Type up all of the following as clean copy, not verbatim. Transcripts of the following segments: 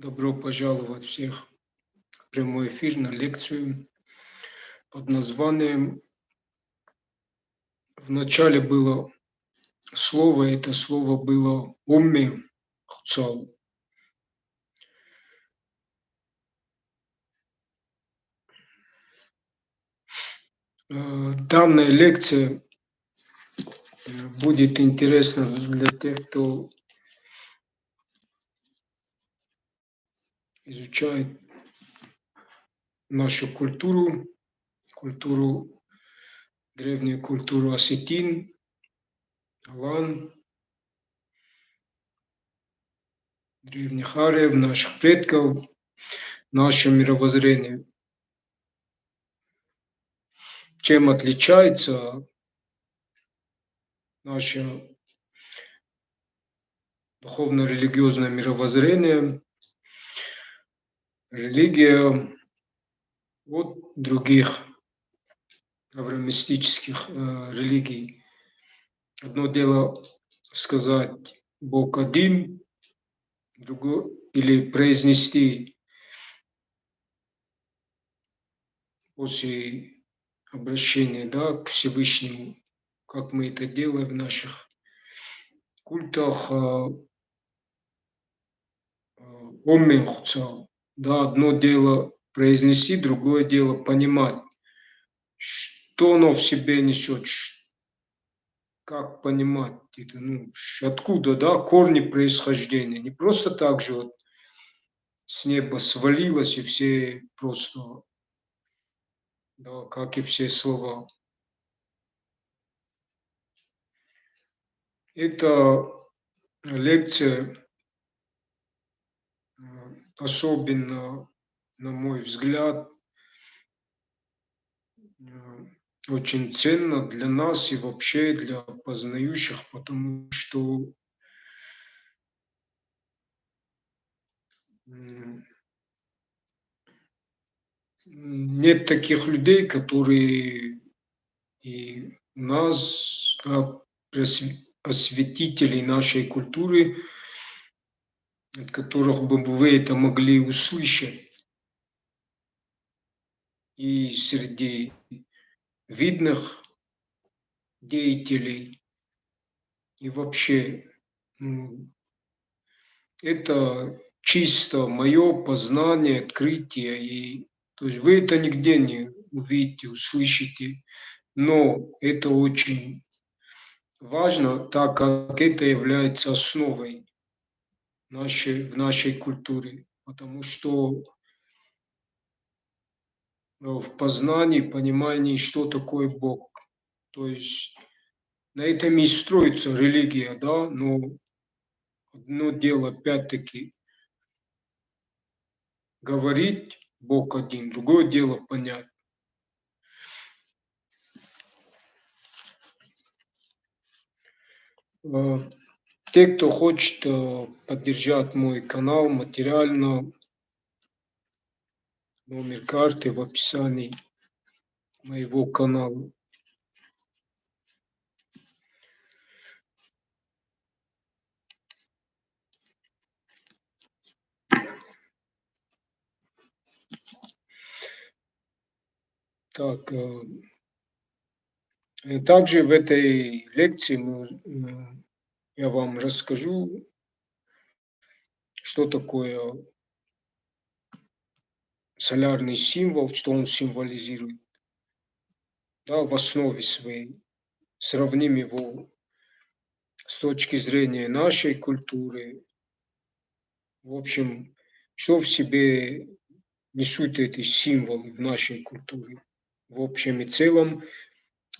Добро пожаловать всех в прямой эфир на лекцию под названием в начале было слово, это слово было «умми хуцал». Данная лекция будет интересна для тех, кто изучает нашу культуру, древнюю культуру осетин, алан, древних ариев, наших предков, наше мировоззрение. Чем отличается наше духовно-религиозное мировоззрение, религия от других авраамистических религий. Одно дело сказать Бог один, другое или произнести после обращения, к Всевышнему, как мы это делаем в наших культах, Оммен Хуцал. Одно дело произнести, другое дело понимать, что оно в себе несет, как понимать это, откуда, корни происхождения. Не просто так же вот с неба свалилось и все просто, как и все слова. Эта лекция особенно, на мой взгляд, очень ценна для нас и вообще для познающих, потому что нет таких людей, которые и нас, осветителей нашей культуры, от которых бы вы это могли услышать. И среди видных деятелей, и вообще это чисто мое познание, открытие, и то есть вы это нигде не увидите, услышите, но это очень важно, так как это является основой в нашей культуре, потому что в познании, понимании, что такое Бог. То есть на этом и строится религия, но одно дело, опять-таки, говорить Бог один, другое дело понять. Те, кто хочет поддержать мой канал материально, номер карты в описании моего канала. Так, также в этой лекции я вам расскажу, что такое солярный символ, что он символизирует, в основе своей. Сравним его с точки зрения нашей культуры. В общем, что в себе несут эти символы в нашей культуре. В общем и целом,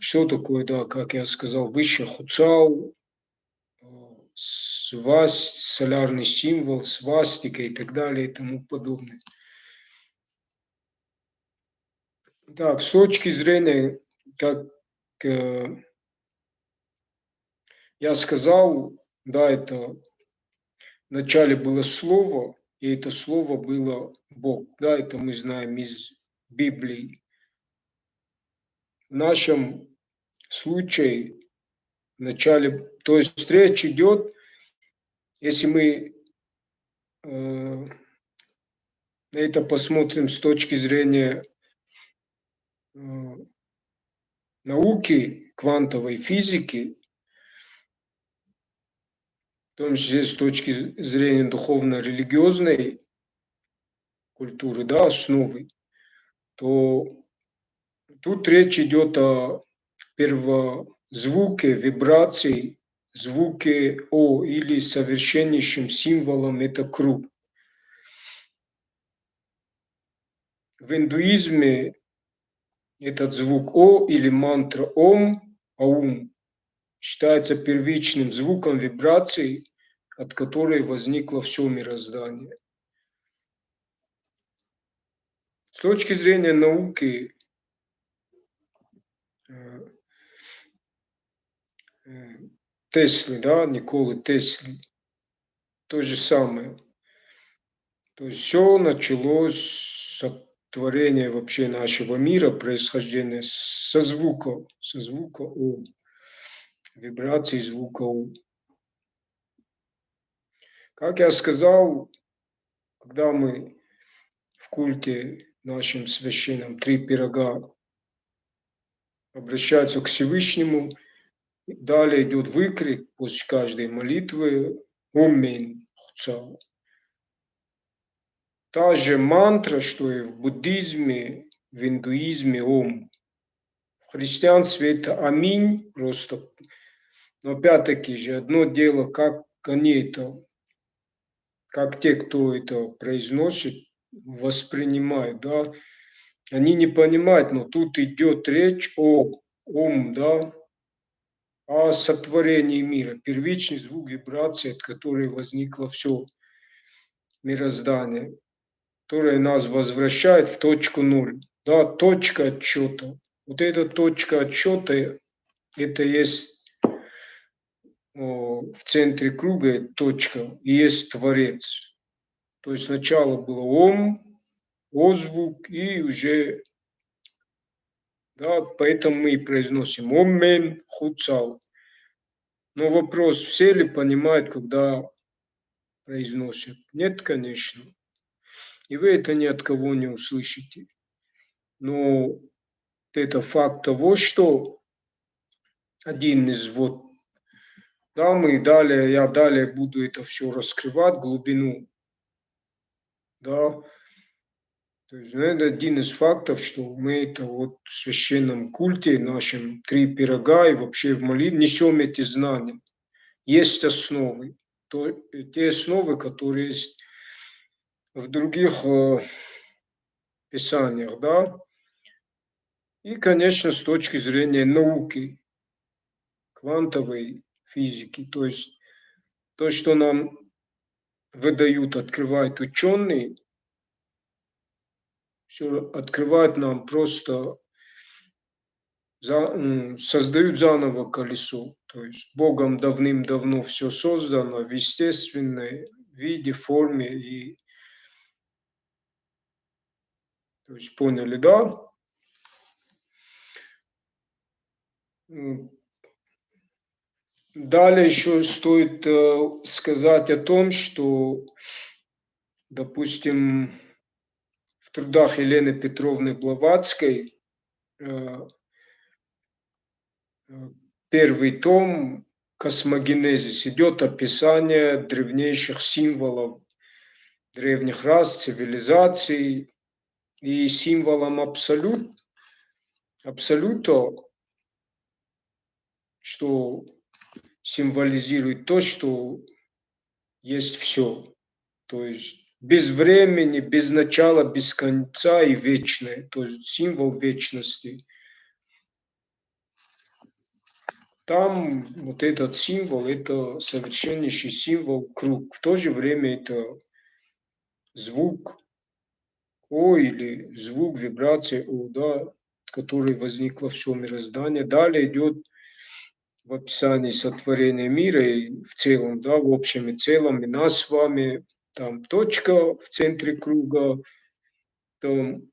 что такое, как я сказал, высший хуцау, солярный символ, свастика и так далее и тому подобное. Так, с точки зрения, как я сказал, это вначале было слово, и это слово было Бог. Это мы знаем из Библии. В нашем случае вначале, то есть речь идет, если мы на это посмотрим с точки зрения науки, квантовой физики, в том числе с точки зрения духовно-религиозной культуры, да, основы, то тут речь идет о первозвуке, вибрации, звуке О или совершеннейшим символом это круг. В индуизме этот звук О или мантра Ом, Аум, считается первичным звуком вибрации, от которой возникло все мироздание. С точки зрения науки, Теслы, да, Николы Теслы, то же самое. То есть все началось с сотворения вообще нашего мира, происхождения со звука О, вибрации звука О. Как я сказал, когда мы в культе нашем священном 3 пирога обращаются к Всевышнему, далее идет выкрик после каждой молитвы «Оммейн Хуцау». Та же мантра, что и в буддизме, в индуизме «Ом». В христианстве это «Аминь» просто. Но опять-таки же одно дело, как они это, как те, кто это произносит, воспринимают, да, они не понимают, но тут идет речь о Ом, да, о сотворении мира, первичный звук вибрации, от которой возникло все мироздание, которое нас возвращает в точку ноль, да, точка отчета. Вот эта точка отчета, это есть в центре круга точка, и есть Творец. То есть сначала было Ом, О-звук, и уже, да, поэтому мы и произносим Оммен Хуцал. Но вопрос, все ли понимают, когда произносят? Нет, конечно. И вы это ни от кого не услышите. Но это факт того, что один из вот, да, я далее буду это все раскрывать, глубину, да, то есть, это один из фактов, что мы это вот в священном культе, нашем 3 пирога и вообще в молитве несем эти знания. Есть основы, те основы, которые есть в других писаниях, да. И, конечно, с точки зрения науки, квантовой физики, то есть то, что нам выдают, открывают ученые, все открывают нам просто, создают заново колесо. То есть Богом давным-давно все создано в естественной виде, форме. И, то есть поняли, да? Далее еще стоит сказать о том, что, допустим, в трудах Елены Петровны Блаватской первый том «Космогенезис» идет описание древнейших символов древних рас, цивилизаций, и символом абсолюта, что символизирует то, что есть все. То есть без времени, без начала, без конца и вечное. То есть символ вечности. Там вот этот символ, это совершеннейший символ круг. В то же время это звук О или звук, вибрация О, да, от которой возникло все мироздание. Далее идет в описании сотворения мира и в целом, да, в общем и целом, и нас с вами, там точка в центре круга, там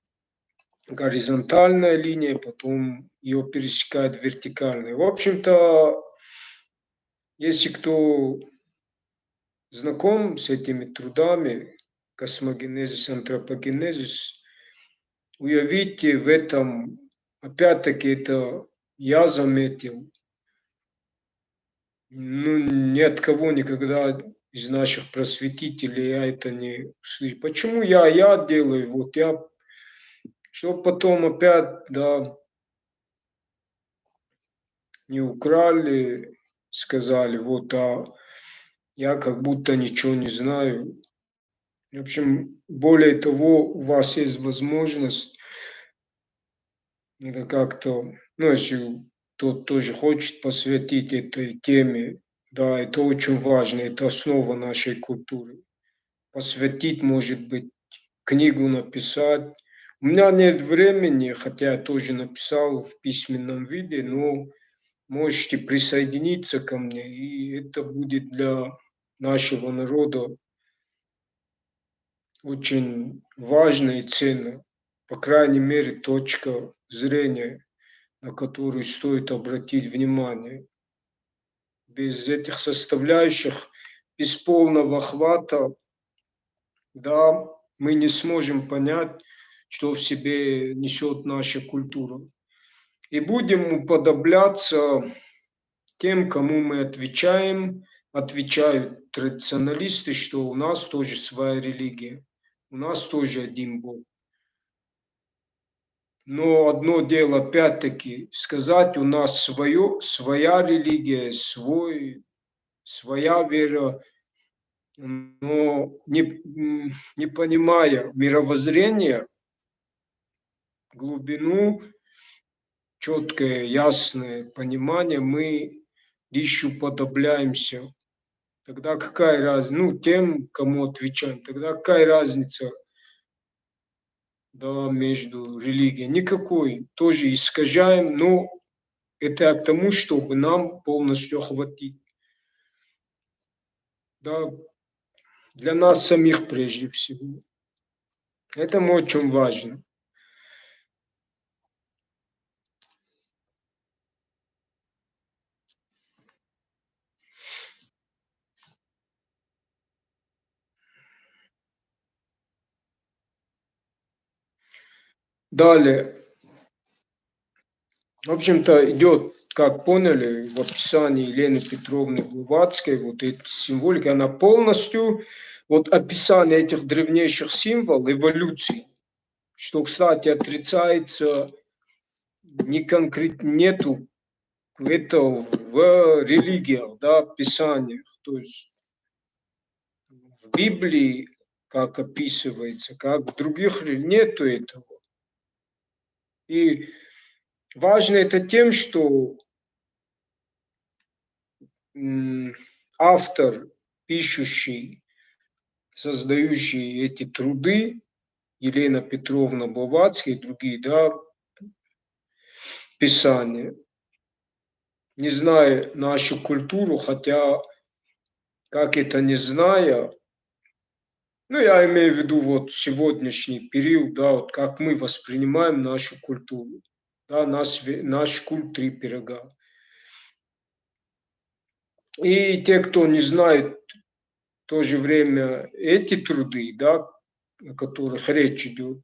горизонтальная линия, потом ее пересекает вертикальная. В общем-то, если кто знаком с этими трудами, космогенезис, антропогенезис, уявите в этом, опять-таки, это я заметил, ну, ни от кого никогда из наших просветителей я это не слышал. Почему я делаю, вот я, что потом опять, да, не украли, сказали, вот, а я как будто ничего не знаю. В общем, более того, у вас есть возможность это как-то, ну, если тот тоже хочет посвятить этой теме, да, это очень важно, это основа нашей культуры. Посвятить, может быть, книгу написать. У меня нет времени, хотя я тоже написал в письменном виде, но можете присоединиться ко мне, и это будет для нашего народа очень важно и ценно. По крайней мере, точка зрения, на которую стоит обратить внимание. Без этих составляющих, без полного охвата, да, мы не сможем понять, что в себе несет наша культура. И будем уподобляться тем, кому мы отвечаем, отвечают традиционалисты, что у нас тоже своя религия, у нас тоже один Бог. Но одно дело, опять-таки, сказать, у нас своя религия, своя вера, но не понимая мировоззрения, глубину, четкое, ясное понимание, мы лишь уподобляемся. Тогда какая разница, ну, тем, кому отвечаем, тогда какая разница, да, между религией? Никакой. Тоже искажаем, но это к тому, чтобы нам полностью охватить. Да, для нас самих прежде всего. Это очень важно. Далее, в общем-то, идет, как поняли, в описании Елены Петровны Блаватской, вот эта символика, она полностью, вот описание этих древнейших символов эволюции, что, кстати, отрицается, нету этого в религиях, да, писаниях, то есть в Библии, как описывается, как в других нету этого. И важно это тем, что автор, пишущий, создающий эти труды, Елена Петровна Блаватская и другие, да, писания, не зная нашу культуру, хотя, как это не зная, ну, я имею в виду вот сегодняшний период, да, вот как мы воспринимаем нашу культуру, да, наш культ три пирога. И те, кто не знает в то же время эти труды, да, о которых речь идет,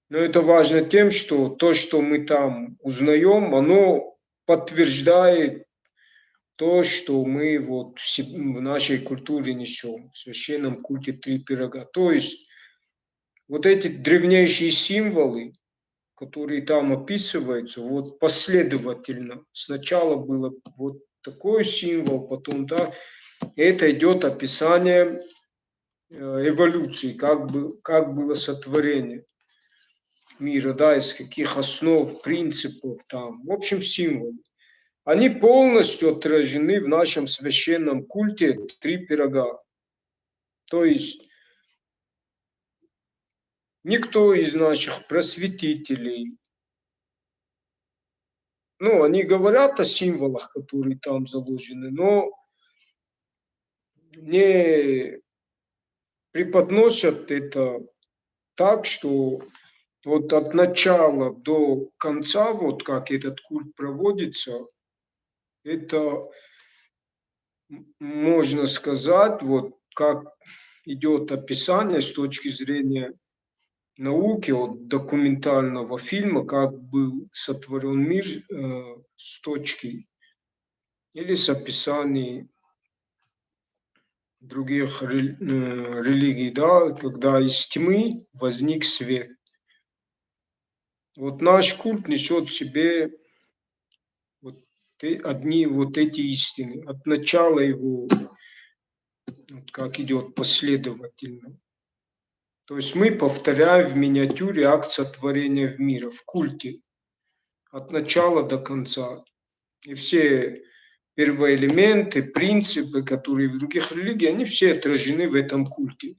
но это важно тем, что то, что мы там узнаем, оно подтверждает то, что мы вот в нашей культуре несем, в священном культе три пирога. То есть вот эти древнейшие символы, которые там описываются, вот последовательно. Сначала было вот такой символ, потом, да, это идет описание эволюции, как было сотворение мира, да, из каких основ, принципов там, в общем, символы. Они полностью отражены в нашем священном культе три пирога. То есть никто из наших просветителей, ну, они говорят о символах, которые там заложены, но не преподносят это так, что вот от начала до конца, вот как этот культ проводится, это можно сказать, вот как идет описание с точки зрения науки, от документального фильма, как был сотворен мир с точки или с описаний других религий, да, когда из тьмы возник свет. Вот наш культ несет в себе вот одни вот эти истины. От начала его, вот как идет последовательно. То есть мы повторяем в миниатюре акт сотворения в мире, в культе, от начала до конца. И все первоэлементы, принципы, которые в других религиях, они все отражены в этом культе.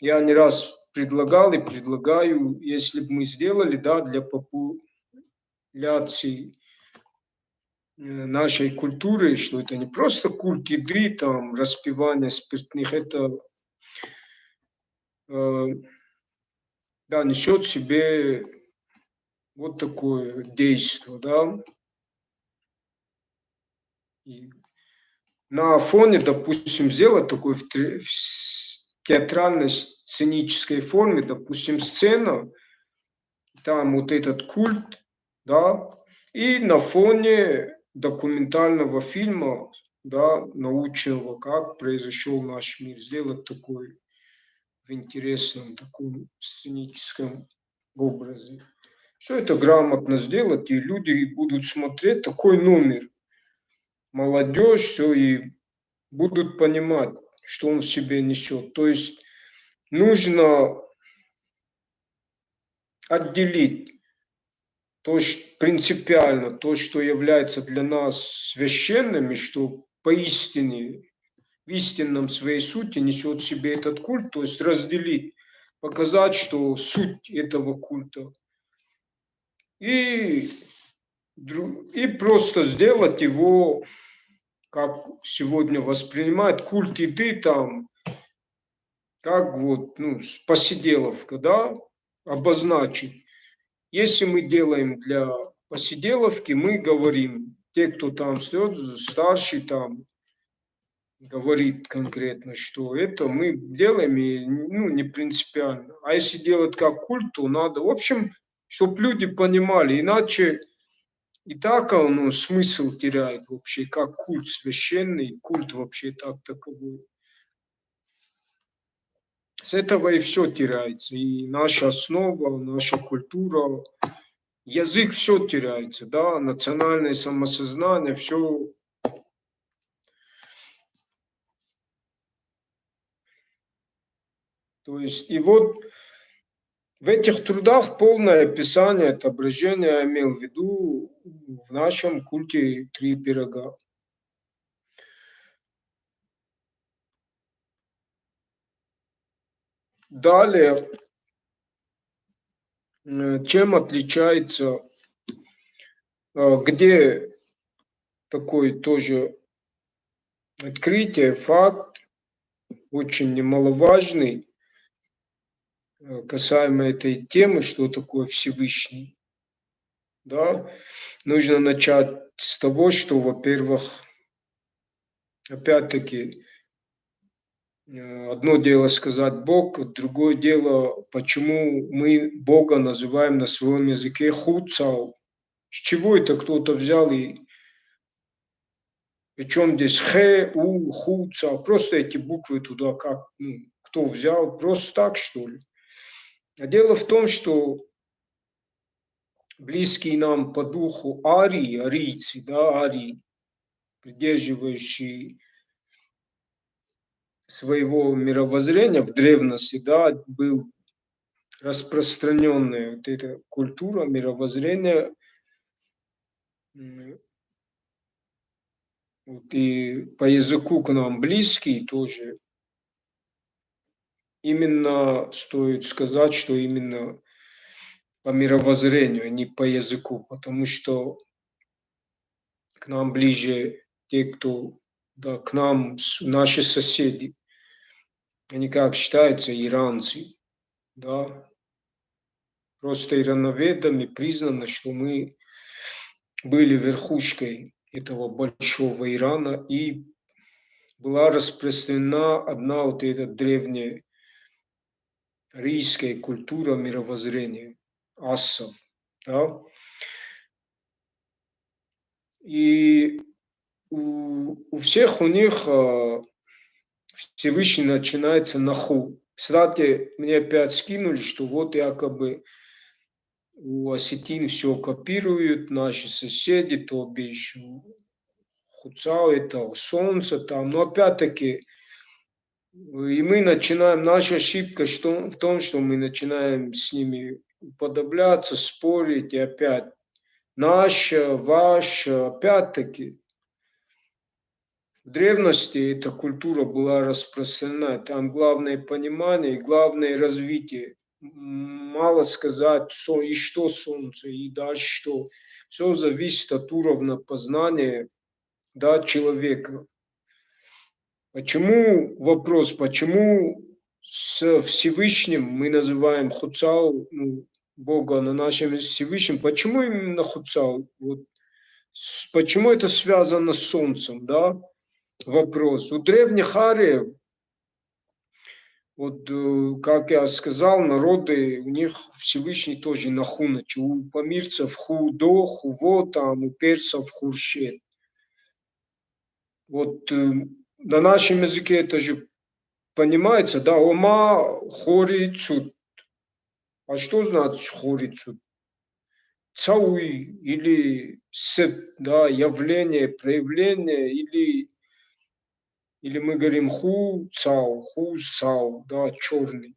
Я не раз предлагал и предлагаю, если бы мы сделали, да, для популяции нашей культуры, что это не просто культ еды, там, распивание спиртных, это да, несет в себе вот такое действие, да. И на фоне, допустим, сделать такой в театральной сценической форме, допустим, сцена, там вот этот культ, да, и на фоне документального фильма, да, научного, как произошел наш мир, сделать такой в интересном таком сценическом образе. Все это грамотно сделать, и люди будут смотреть такой номер. Молодежь все и будут понимать, что он в себе несет. То есть нужно отделить то, что принципиально, то, что является для нас священным, и что поистине, в истинном своей сути несет в себе этот культ, то есть разделить, показать, что суть этого культа, и, и просто сделать его, как сегодня воспринимают, культ еды, там, как вот, ну, посиделовка, да, обозначить. Если мы делаем для посиделовки, мы говорим, те, кто там стоит, старший там говорит конкретно, что это мы делаем, и, ну, не принципиально. А если делать как культ, то надо, в общем, чтобы люди понимали, иначе и так он, ну, смысл теряет вообще, как культ священный, культ вообще так таковой. С этого и все теряется, и наша основа, наша культура, язык, все теряется, да, национальное самосознание, все. То есть, и вот в этих трудах полное описание, отображение я имел в виду в нашем культе «Три пирога». Далее, чем отличается, где такой тоже открытие, факт, очень немаловажный, касаемо этой темы, что такое Всевышний. Да? Нужно начать с того, что, во-первых, опять-таки, одно дело сказать Бог, другое дело, почему мы Бога называем на своем языке хуцау. С чего это кто-то взял и причем здесь хэ, у, хуцау, просто эти буквы туда как, ну, кто взял, просто так, что ли? А дело в том, что близкие нам по духу арии, арийцы, да, арии, придерживающие своего мировоззрения в древности, да, был распространенная вот эта культура, мировоззрение, вот, и по языку к нам близкий тоже. Именно стоит сказать, что именно по мировоззрению, а не по языку, потому что к нам ближе те, кто, да, к нам наши соседи, они как считаются иранцы, да, просто ирановедами признано, что мы были верхушкой этого большого Ирана и была распространена одна вот эта древняя арийская культура мировоззрения, ассов, да. И у всех у них Всевышний начинается на ху. Кстати, мне опять скинули, что вот якобы у осетин все копируют, наши соседи, то бишь Хуцау, это солнце там. Но опять-таки, и мы начинаем, наша ошибка в том, что мы начинаем с ними уподобляться, спорить, и опять наша, ваша, опять-таки, в древности эта культура была распространена, там главное понимание и главное развитие. Мало сказать, и что солнце, и дальше что. Все зависит от уровня познания, да, человека. Почему вопрос, почему с Всевышним мы называем Хуцау, ну, Бога на нашем Всевышнем, почему именно Хуцау? Вот, почему это связано с Солнцем, да? Вопрос. У древних ариев, вот как я сказал, народы, у них Всевышний тоже на Хуначе. У памирцев Худо, Хуво, там, у персов Хуршет. Вот на нашем языке это же понимается, да, Ома Хорицут. А что значит Хорицут? Цауи или сет, да, явление, проявление, или мы говорим ху сау, да, черный.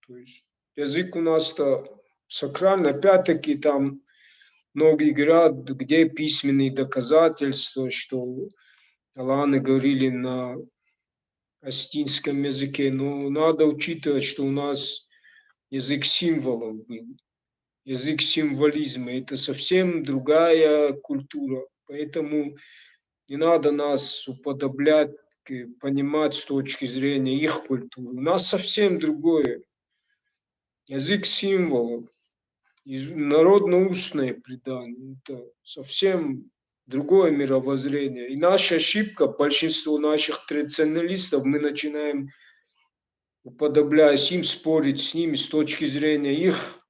То есть язык у нас-то сакральный, опять-таки там многие говорят, где письменные доказательства, что аланы говорили на астинском языке, но надо учитывать, что у нас язык символов был, язык символизма, это совсем другая культура, поэтому не надо нас уподоблять, понимать с точки зрения их культуры. У нас совсем другое. Язык символов, народно-устное предание. Это совсем другое мировоззрение. И наша ошибка, большинство наших традиционалистов, мы начинаем, уподобляясь им, спорить с ними с точки зрения их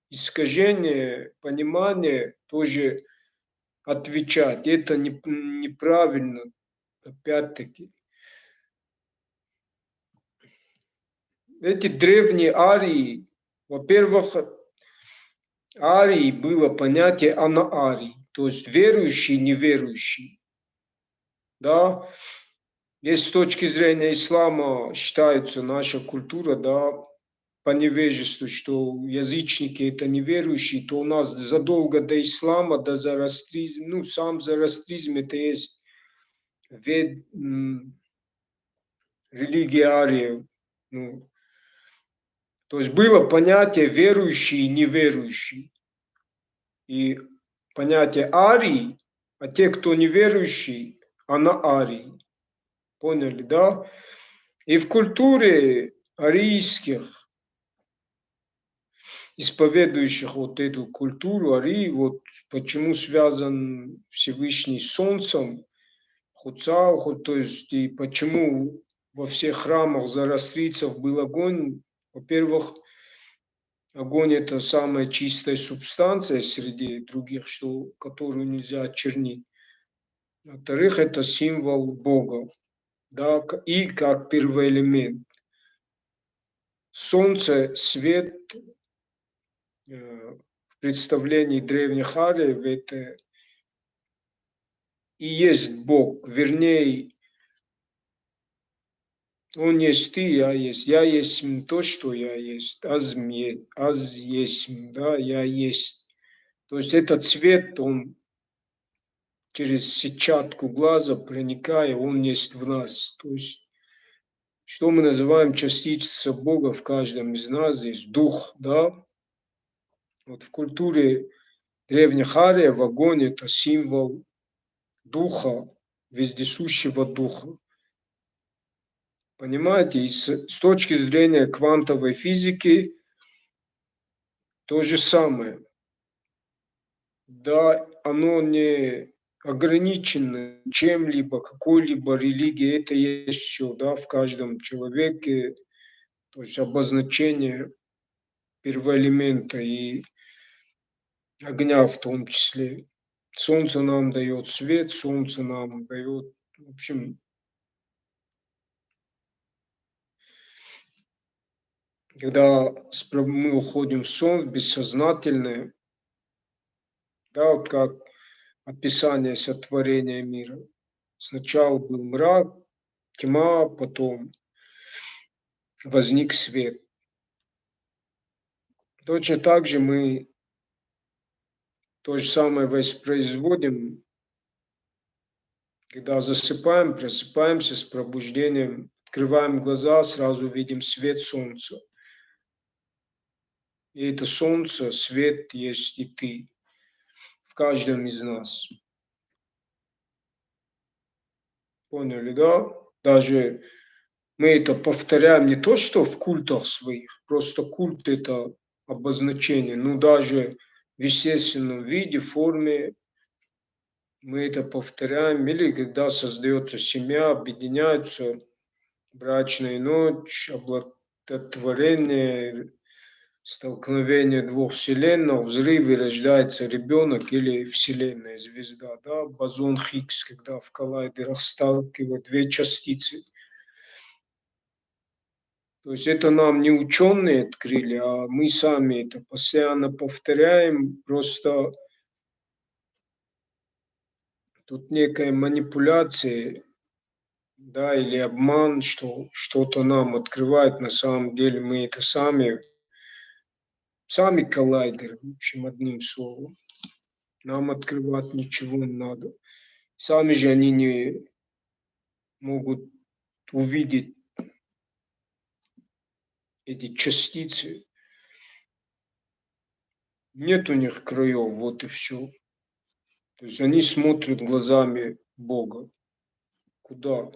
искажения, понимания, тоже отвечать. Это неправильно, опять-таки. Эти древние арии, во-первых, арии было понятие анаарий, то есть верующий, неверующий. Да? Если с точки зрения ислама считается наша культура, да, по невежеству, что язычники это неверующие, то у нас задолго до ислама, до зороастризма, ну, сам зороастризм это есть религия ариев. Ну, то есть было понятие верующий и неверующий. И понятие арий, а те, кто неверующий, она арий. Поняли, да? И в культуре арийских, исповедующих вот эту культуру арии, вот почему связан Всевышний с Солнцем, Хуцау, то есть и почему во всех храмах зороастрийцев был огонь. Во-первых, огонь это самая чистая субстанция среди других, которую нельзя очернить. Во-вторых, это символ Бога, да, и как первый элемент. Солнце, свет в представлении древних ариев это и есть Бог, вернее, Он есть ты, я есть. Я есть то, что я есть. Аз есть, да, я есть. То есть этот цвет, он через сетчатку глаза проникая, он есть в нас. То есть, что мы называем частица Бога в каждом из нас, здесь дух, да. Вот в культуре древних ариев огонь это символ духа, вездесущего духа. Понимаете, и с точки зрения квантовой физики то же самое. Да, оно не ограничены чем-либо, какой-либо религией. Это есть все, да, в каждом человеке. То есть обозначение первоэлемента и огня в том числе. Солнце нам дает свет, солнце нам дает, в общем, когда мы уходим в сон, в бессознательное, да, вот как описание сотворения мира. Сначала был мрак, тьма, потом возник свет. Точно так же мы то же самое воспроизводим, когда засыпаем, просыпаемся с пробуждением, открываем глаза, сразу видим свет солнца. И это солнце, свет есть и ты в каждом из нас. Поняли, да? Даже мы это повторяем не то, что в культах своих, просто культ это обозначение, но даже в естественном виде, форме мы это повторяем, или когда создается семья, объединяются, брачная ночь, оплодотворение, столкновение двух вселенных, взрыв и рождается ребенок или вселенная, звезда, да, бозон Хиггс, когда в коллайдерах сталкивают две частицы. То есть это нам не ученые открыли, а мы сами это постоянно повторяем, просто тут некая манипуляция, да, или обман, что что-то нам открывает, на самом деле мы это сами коллайдеры, в общем, одним словом. Нам открывать ничего не надо. Сами же они не могут увидеть эти частицы. Нет у них краев, вот и все. То есть они смотрят глазами Бога. Куда?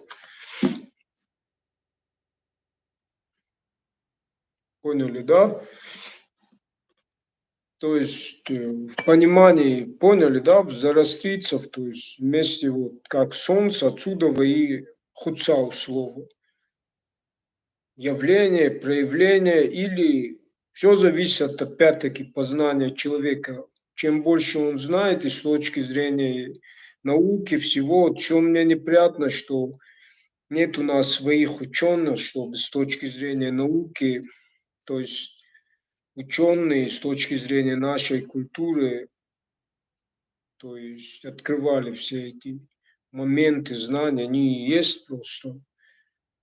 Поняли, да? То есть в понимании, поняли, да, зарастицев, то есть вместе вот как солнце, отсюда и хуцал слово. Явление, проявление или все зависит опять-таки познания человека. Чем больше он знает и с точки зрения науки, всего, вот что мне неприятно, что нет у нас своих ученых, чтобы с точки зрения науки, то есть ученые с точки зрения нашей культуры, то есть открывали все эти моменты, знания, они есть просто.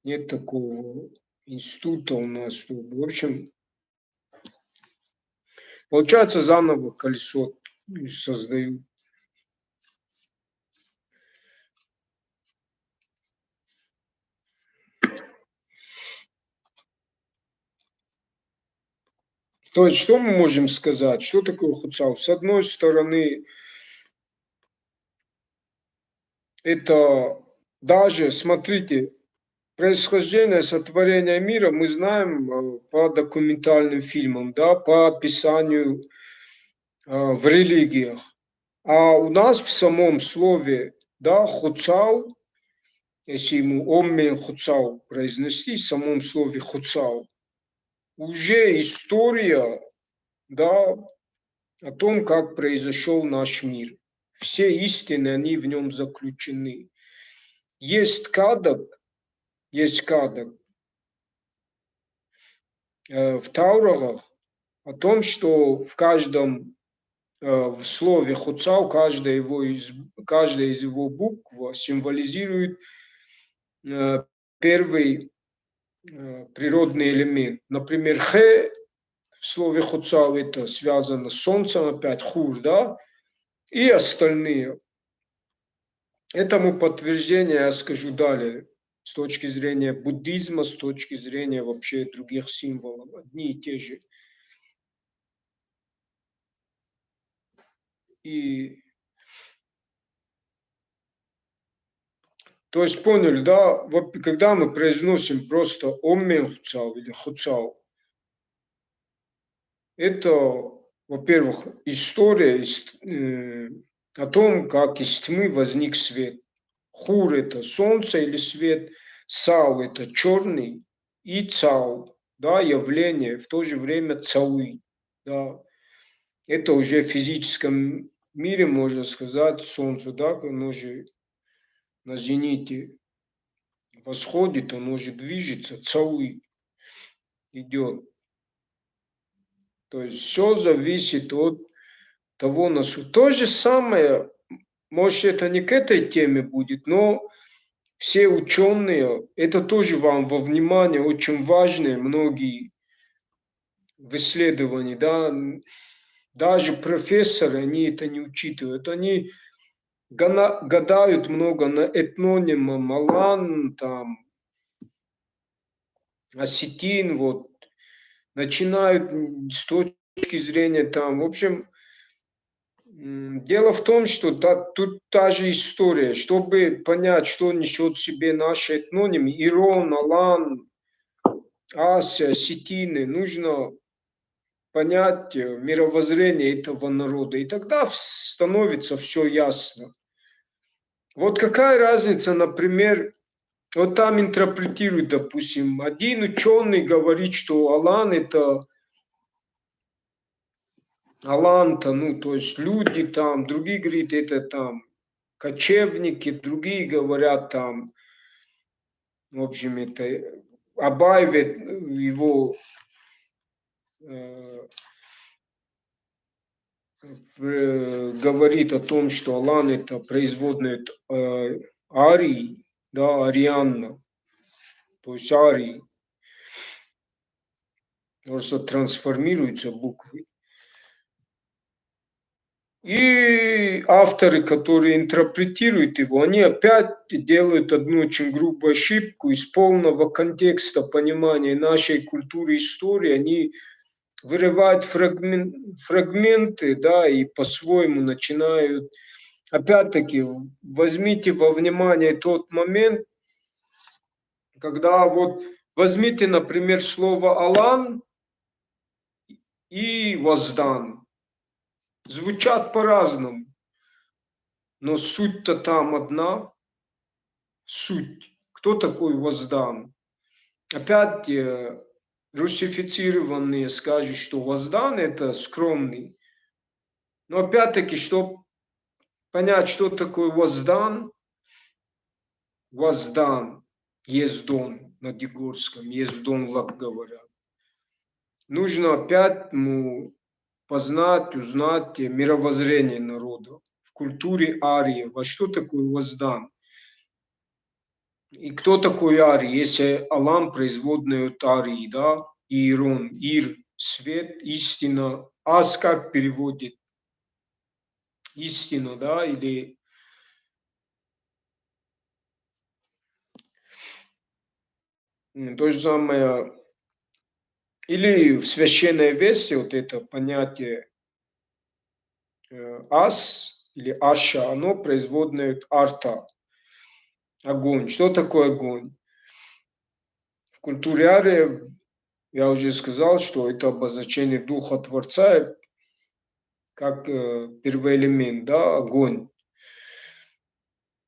Нет такого института у нас, чтобы, в общем, получается, заново колесо создают. То есть, что мы можем сказать? Что такое хуцал? С одной стороны, это даже, смотрите, происхождение сотворения мира мы знаем по документальным фильмам, да, по описанию в религиях. А у нас в самом слове, да, хуцал, если ему оммен хуцал произнести, в самом слове хуцал, уже история, да, о том, как произошел наш мир. Все истины, они в нем заключены. Есть кадок, есть кадок в Таурах о том, что в каждом в слове хуцал каждая из его букв символизирует первый природный элемент. Например, хе в слове хуцал это связано с солнцем опять, хур, да, и остальные. Этому подтверждение я скажу далее, с точки зрения буддизма, с точки зрения вообще других символов, одни и те же. И то есть поняли, да, вот когда мы произносим просто оммен хуцал или хуцал, это, во-первых, история, о том, как из тьмы возник свет. Хур – это солнце или свет, Сау – это черный, и Цау, да, явление, в то же время Цауи, да. Это уже в физическом мире, можно сказать, солнце, да, оно же на зените восходит, оно же движется, Цауи идет. То есть все зависит от того, насколько. То же самое, может, это не к этой теме будет, но все ученые, это тоже вам во внимание, очень важные многие в исследовании, да, даже профессоры, они это не учитывают, они гадают много на этнонима Малан, там, осетин, вот, начинают с точки зрения там, в общем, дело в том, что тут та же история. Чтобы понять, что несет в себе наши этнонимы, Ирон, Алан, Ася, осетины, нужно понять мировоззрение этого народа. И тогда становится все ясно. Вот какая разница, например, вот там интерпретируют, допустим, один ученый говорит, что Алан это Аланта, ну, то есть люди там, другие говорят, это там кочевники, другие говорят там, в общем, это Абаеве его говорит о том, что Алан это производная Арии, да, Арианна, то есть Арии, просто трансформируются буквы. И авторы, которые интерпретируют его, они опять делают одну очень грубую ошибку из полного контекста понимания нашей культуры и истории. Они вырывают фрагменты, да, и по-своему начинают. Опять-таки, возьмите во внимание тот момент, когда вот возьмите, например, слово «Алан» и «Воздан». Звучат по-разному, но суть-то там одна. Суть. Кто такой Воздан? Опять русифицированные скажут, что Воздан это скромный. Но опять-таки, чтобы понять, что такое Воздан, Воздан, Ездон на Дегорском, Ездон лак говорят. Нужно опять познать, узнать мировоззрение народа в культуре ариев. А что такое Воздан? И кто такой Арий? Если Алам производный от Арии, да? Ирон, Ир, свет, истина. Ас как переводит? Истину, да? Или то же самое. Или в священной версии вот это понятие ас или аша, оно производное от арта. Огонь. Что такое огонь? В культуре ариев я уже сказал, что это обозначение Духа Творца как первоэлемент, да, огонь.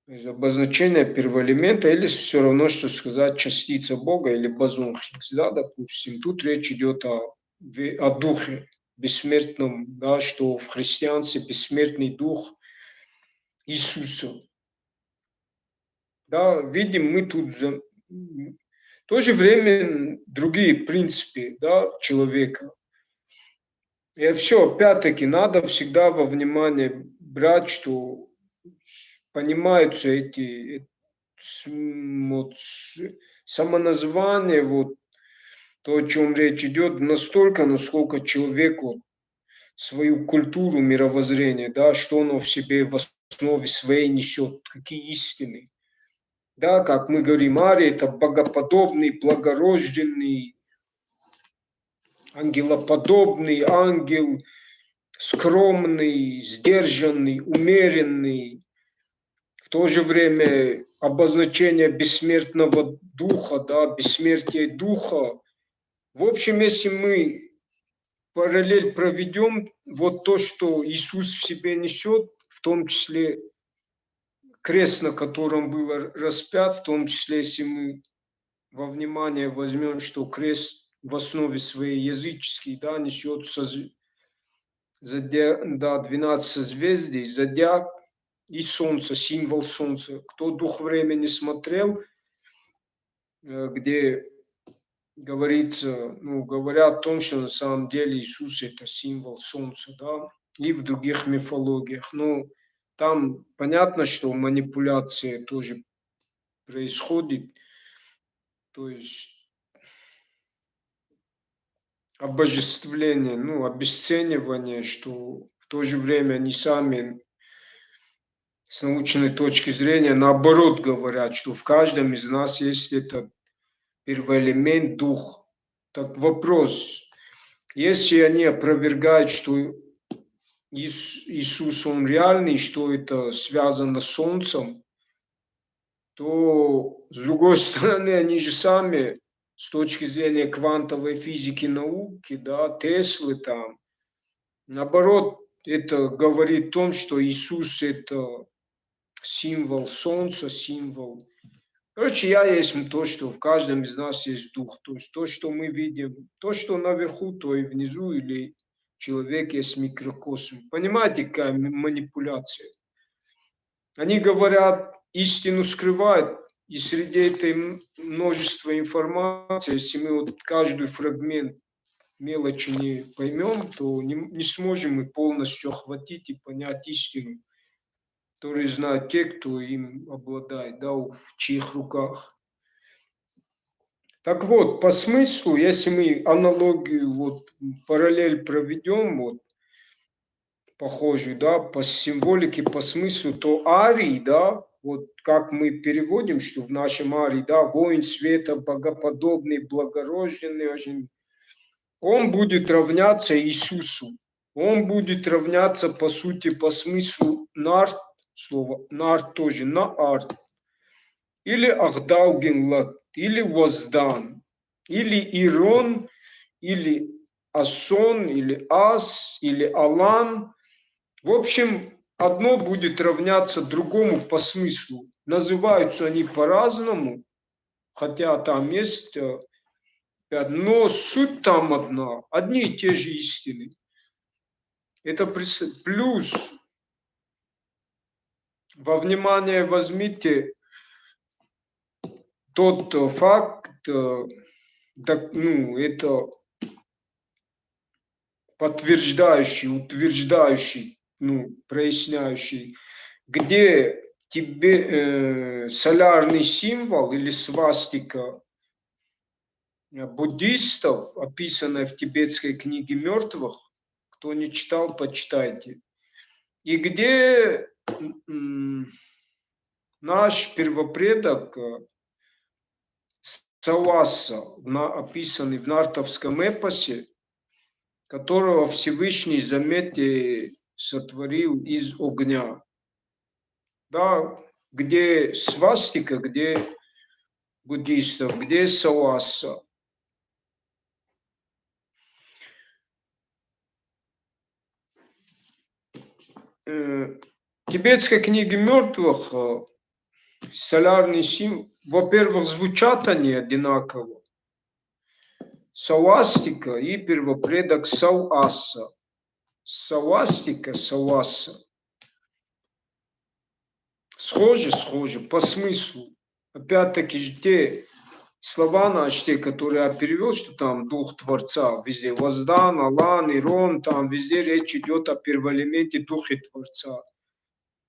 То есть обозначение первоэлемента или все равно, что сказать частица Бога или бозон Хиггс, да, допустим. Тут речь идет о духе бессмертном, да, что в христианстве бессмертный дух Иисуса. Да, видим мы тут в то же время другие принципы, да, человека. И все, опять-таки, надо всегда во внимание брать, что понимаются эти вот, самоназвание, вот то, о чем речь идет, настолько, насколько человек вот, свою культуру, мировоззрение, да, что оно в себе в основе своей несет, какие истины. Да, как мы говорим, Арий – это богоподобный, благорожденный, ангелоподобный, ангел, скромный, сдержанный, умеренный, в то же время обозначение бессмертного духа, да, бессмертие духа. В общем, если мы параллель проведем, вот то, что Иисус в себе несет, в том числе крест, на котором был распят, в том числе, если мы во внимание возьмем, что крест в основе своей языческий, да, несет 12 созвездий, зодиак и солнце, символ солнца. Кто «Дух времени» смотрел, где говорится, говорят о том, что на самом деле Иисус – это символ солнца, да, и в других мифологиях. Там понятно, что манипуляция тоже происходит, то есть обожествление, обесценивание, что в то же время они сами с научной точки зрения наоборот говорят, что в каждом из нас есть этот первоэлемент дух. Так вопрос, если они опровергают, что Иисус, Он реальный, что это связано с Солнцем, то, с другой стороны, они же сами, с точки зрения квантовой физики, науки, да, Теслы там, наоборот, это говорит о том, что Иисус – это символ Солнца, символ. Короче, я есть то, что в каждом из нас есть дух, то есть то, что мы видим, то, что наверху, то и внизу, или человек есть микрокосм. Понимаете, какая манипуляция? Они говорят, истину скрывают, и среди этой множества информации, если мы вот каждый фрагмент мелочи не поймем, то не сможем мы полностью охватить и понять истину, которую знают те, кто им обладает, да, в чьих руках. Так вот, по смыслу, если мы аналогию, параллель проведем, похожую, да, по символике, по смыслу, то арий, да, как мы переводим, что в нашем арии, да, воин света, богоподобный, благорожденный, он будет равняться Иисусу. Он будет равняться, по сути, по смыслу нарт, слово нарт тоже, наарт, или ахдаугенлат, или воздан, или ирон, или асон, или ас, или алан. В общем, одно будет равняться другому по смыслу. Называются они по-разному, хотя там есть, но суть там одна, одни и те же истины. Это плюс во внимание возьмите тот факт, это подтверждающий, утверждающий, проясняющий, где тебе солярный символ или свастика буддистов, описанная в тибетской книге мертвых, кто не читал, почитайте, и где наш первопредок Саваса, описанный в нартовском эпосе, которого Всевышний, заметьте, сотворил из огня. Да, где свастика, где буддистов, где Саваса. Тибетской книге мертвых солярный символ, во-первых, звучат они одинаково. Савастика и первопредок Саваса. Савастика, Саваса. Схожи по смыслу. Опять-таки, те слова наши, которые я перевел, что там Дух Творца, везде Воздан, Алан, Ирон, там везде речь идет о первоэлементе Духе Творца.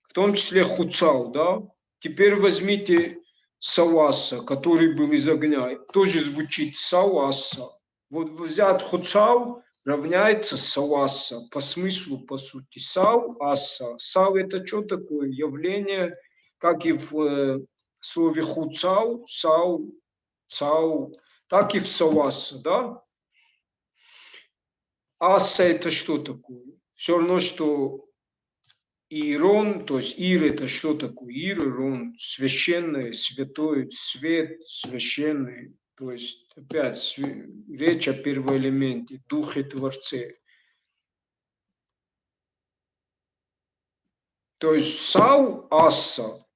В том числе Хуцал, да? Теперь возьмите Саваса, который был из огня. Тоже звучит Саваса. Вот взят Хуцал равняется Саваса по смыслу, по сути. Сав-аса. Сав – это что такое? Явление, как и в слове Хуцал, Сау, так и в Саваса, да? Аса – это что такое? Все равно, что Ирон, то есть Ир – это что такое? Ир, Ирон, священное, святой, свет, священный. То есть опять речь о первоэлементе, Духе Творце. То есть сау, асса.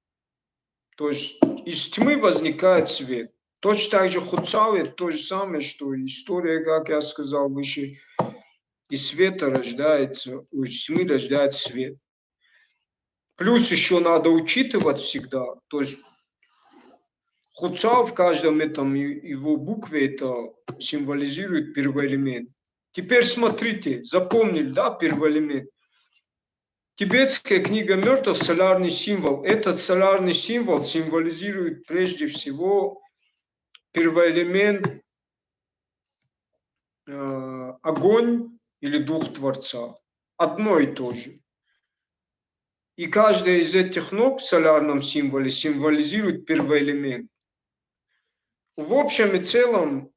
То есть из тьмы возникает свет. Точно так же хуцау – это то же самое, что история, как я сказал выше, из света рождается, из тьмы рождается свет. Плюс еще надо учитывать всегда, то есть хуцау в каждом этом его букве это символизирует первый элемент. Теперь смотрите, запомнили, да, первый элемент. Тибетская книга мертвых – солярный символ. Этот солярный символ символизирует прежде всего первый элемент огонь или дух Творца. Одно и то же. И каждая из этих ног в солярном символе символизирует первый элемент. В общем и целом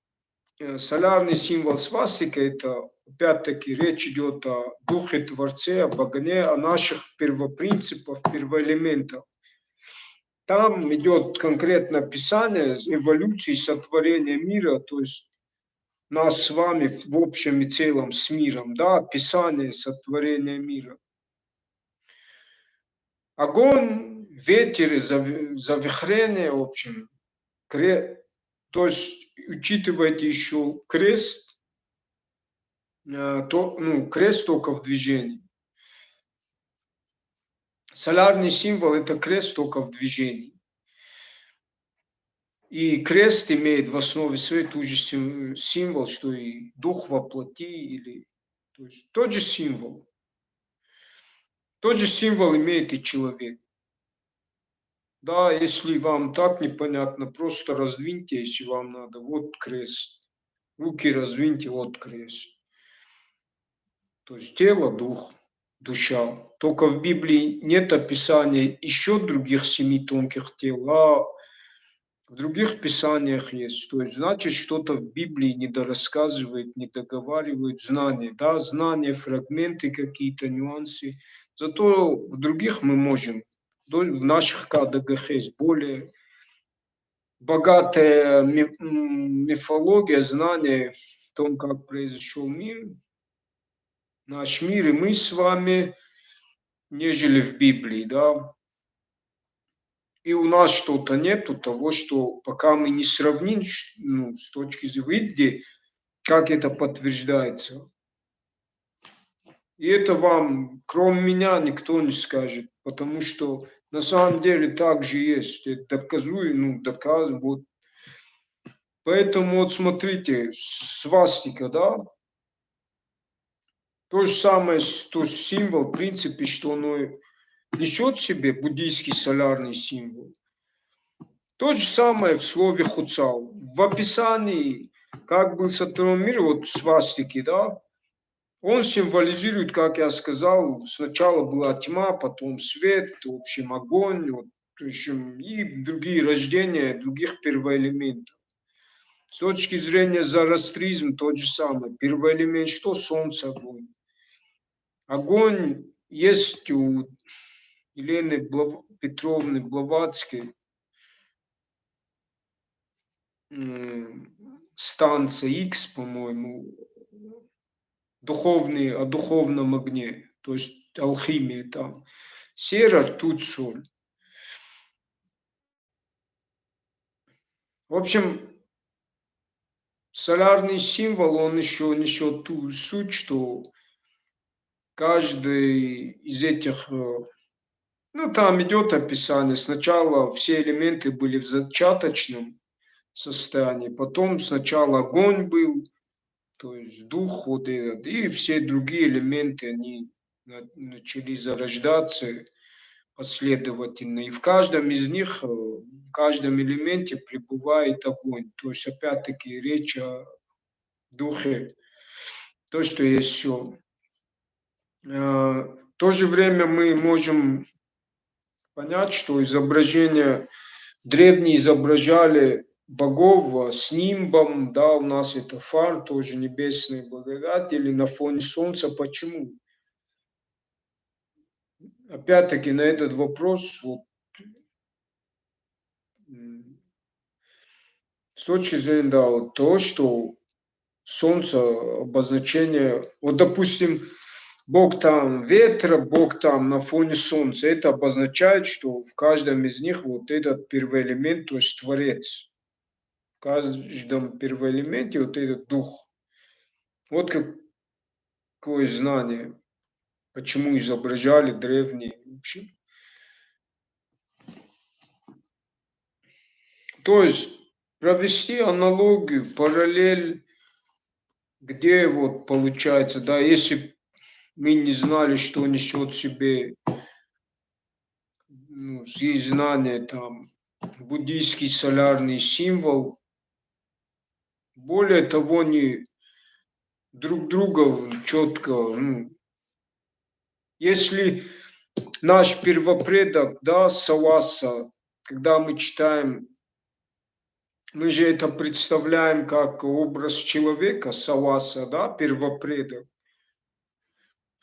солярный символ свастика – это, опять-таки, речь идет о Духе Творце, об огне, о наших первопринципах, первоэлементах. Там идет конкретно описание эволюции сотворения мира, то есть нас с вами в общем и целом с миром, да, описание сотворения мира. Огонь, ветер, завихрение, в общем, то есть учитывайте еще крест, крест только в движении. Солярный символ – это крест только в движении. И крест имеет в основе своей тот же символ, что и дух во плоти, или, то есть тот же символ. Тот же символ имеет и человек. Да, если вам так непонятно, просто раздвиньте, если вам надо. Вот крест. Руки раздвиньте, вот крест. То есть тело, дух, душа. Только в Библии нет описания еще других 7 тонких тел, а в других писаниях есть. То есть, значит, что-то в Библии недорассказывает, недоговаривает знания. Да, знания, фрагменты какие-то, нюансы. Зато в других мы можем. В наших КДГХ есть более богатая мифология, знания о том, как произошел мир, наш мир и мы с вами, нежели в Библии, да. И у нас что-то нету того, что пока мы не сравним, с точки зрения, как это подтверждается. И это вам, кроме меня, никто не скажет, потому что на самом деле так же есть. Это доказываю, вот. Поэтому вот смотрите, свастика, да, то же самое, то есть символ, в принципе, что оно несет в себе буддийский солярный символ. То же самое в слове хуцау. В описании, как был сотворен мир, вот свастики, да, он символизирует, как я сказал, сначала была тьма, потом свет, в общем, огонь, вот, в общем, и другие рождения других первоэлементов. С точки зрения зороастризма тот же самый. Первый элемент что? Солнце, огонь. Огонь есть у Елены Петровны Блаватской станция X, по-моему, о духовном огне, то есть алхимия там. Сера, ртуть, соль. В общем, солярный символ, он еще несет ту суть, что каждый из этих, там идет описание. Сначала все элементы были в зачаточном состоянии, потом сначала огонь был, то есть дух вот этот, и все другие элементы, они начали зарождаться последовательно. И в каждом из них, в каждом элементе пребывает огонь. То есть, опять-таки, речь о духе, то, что есть все. В то же время мы можем понять, что изображения древние изображали богов с нимбом, да, у нас это фар, тоже небесные благодатели на фоне солнца. Почему? Опять-таки на этот вопрос, вот, с точки зрения, да, вот то, что солнце обозначение, вот, допустим, бог там ветра, бог там на фоне солнца. Это обозначает, что в каждом из них вот этот первоэлемент, то есть Творец. В каждом первоэлементе вот этот дух. Вот какое знание, почему изображали древние. В общем. То есть провести аналогию, параллель, где вот получается, да, если мы не знали, что несет в себе, ну, есть знание там, буддийский солярный символ, более того, не друг друга четко, ну, если наш первопредок, да, Саваса, когда мы читаем, мы же это представляем как образ человека, Саваса, да, первопредок.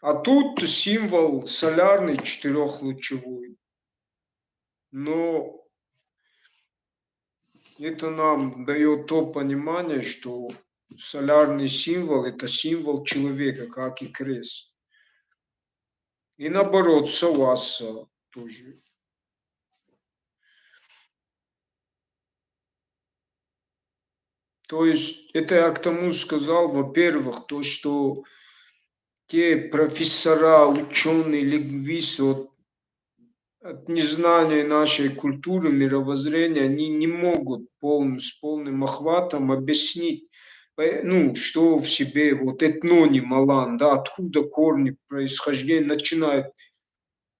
А тут символ солярный четырехлучевой. Но это нам дает то понимание, что солярный символ – это символ человека, как и крест. И наоборот, Саваса тоже. То есть это я к тому сказал, во-первых, то, что те профессора, ученые, лингвисты, вот, от незнания нашей культуры, мировоззрения, они не могут с полным охватом объяснить, ну, что в себе вот этноним Алан, да, откуда корни происхождения начинают.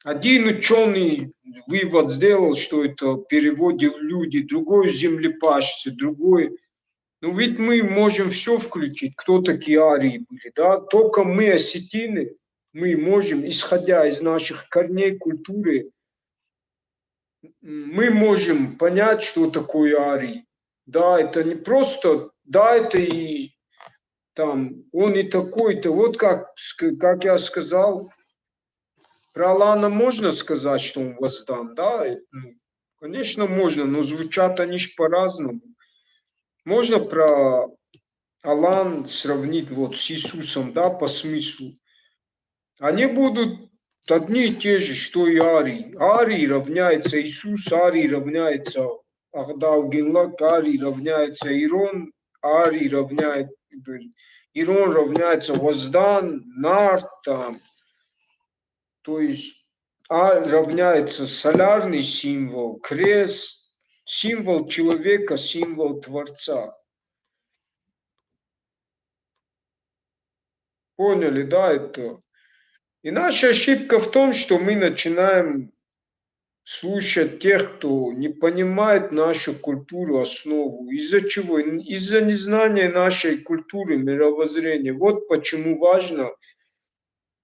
Один ученый вывод сделал, что это в переводе люди, другой землепашцы, другой. Ну ведь мы можем все включить, кто такие арии были, да, только мы, осетины, мы можем, исходя из наших корней, культуры, мы можем понять, что такое арий. Да, это не просто, да, это и там, он и такой-то. Вот как я сказал, про Алана можно сказать, что он воздан, да? Ну, конечно, можно, но звучат они ж по-разному. Можно про Алан сравнить вот с Иисусом, да, по смыслу. Они будут одни и те же, что и Арий. Арий равняется Иисус, Арий равняется Ахдаугинлак, Арий равняется Ирон, Арий равняется, то есть Ирон равняется Воздан, Нар, там, то есть равняется солярный символ, крест, символ человека, символ Творца. Поняли, да, это? И наша ошибка в том, что мы начинаем слушать тех, кто не понимает нашу культуру, основу. Из-за чего? Из-за незнания нашей культуры, мировоззрения. Вот почему важно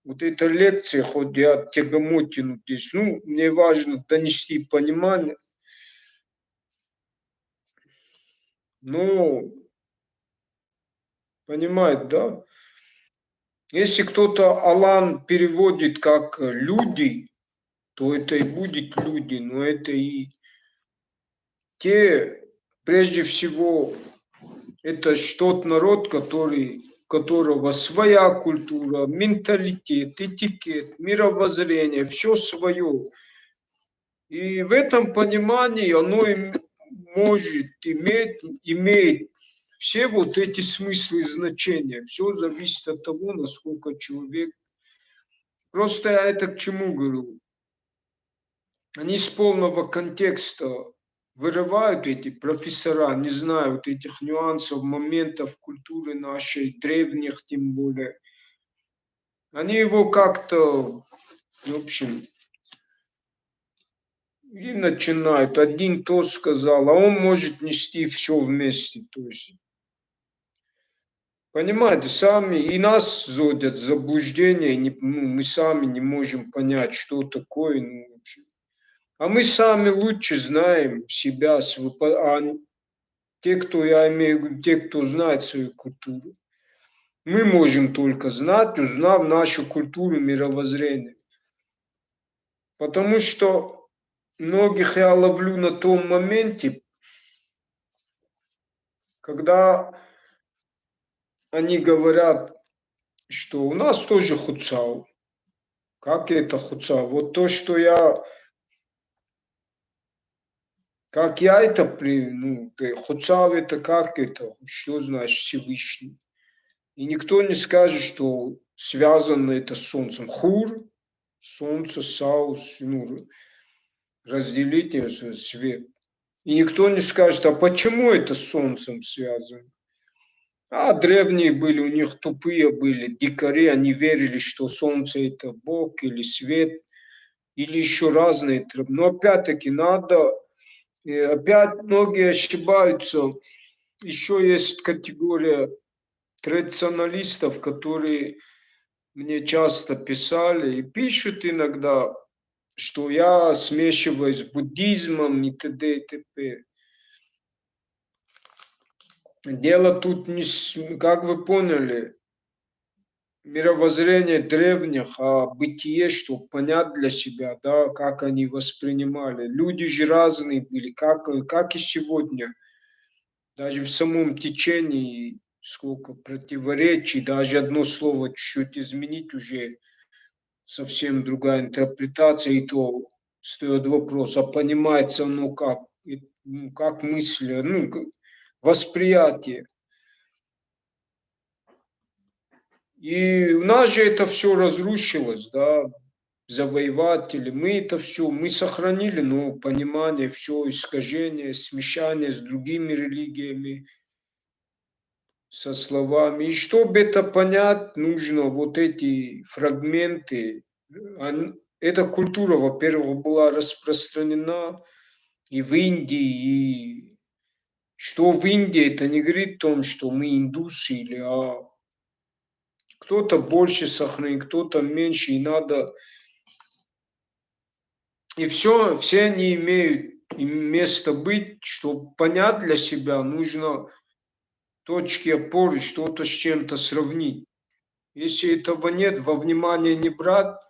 вот эта лекция, хоть я тягомотину здесь, ну, мне важно донести понимание, но, понимает, да? Если кто-то Алан переводит как люди, то это и будет люди, но это и те, прежде всего, это тот народ, у которого своя культура, менталитет, этикет, мировоззрение, все свое. И в этом понимании оно может имеет все вот эти смыслы и значения. Все зависит от того, насколько человек. Просто я это к чему говорю? Они с полного контекста вырывают эти профессора, не знают этих нюансов, моментов культуры нашей, древних тем более. Они его как-то, в общем, и начинают. Один то сказал, а он может нести все вместе. То есть, понимаете, сами и нас вводят в заблуждение, ну, мы сами не можем понять, что такое. Ну, в общем. А мы сами лучше знаем себя, те, кто, я имею в виду, те, кто знает свою культуру. Мы можем только знать, узнав нашу культуру, мировоззрение. Потому что многих я ловлю на том моменте, когда они говорят, что у нас тоже хуцау. Как это хуца? Вот то, что я, как я это хуцав это как это, что значит Всевышний? И никто не скажет, что связано это с солнцем. Хур, солнце, саус, разделить свет. И никто не скажет, а почему это с солнцем связано? А древние были, у них тупые были, дикари, они верили, что солнце это Бог или свет, или еще разные. Но опять-таки надо, опять многие ошибаются. Еще есть категория традиционалистов, которые мне часто писали и пишут иногда, что я смешиваюсь с буддизмом и т.д. и т.п. Дело тут не, как вы поняли, мировоззрение древних, а бытие, чтобы понять для себя, да, как они воспринимали. Люди же разные были, как и сегодня. Даже в самом течении сколько противоречий, даже одно слово чуть-чуть изменить уже совсем другая интерпретация, и то стоит вопрос, а понимается оно как, как мысль, восприятие. И у нас же это все разрушилось, да, завоеватели, мы это все, мы сохранили, но понимание, все искажение, смешание с другими религиями, со словами. И чтобы это понять, нужно вот эти фрагменты. Эта культура, во-первых, была распространена и в Индии, и что в Индии, это не говорит о том, что мы индусы, кто-то больше сохранил, кто-то меньше, и надо. И все они имеют место быть, чтобы понять для себя, нужно точки опоры, что-то с чем-то сравнить. Если этого нет, во внимание не брать,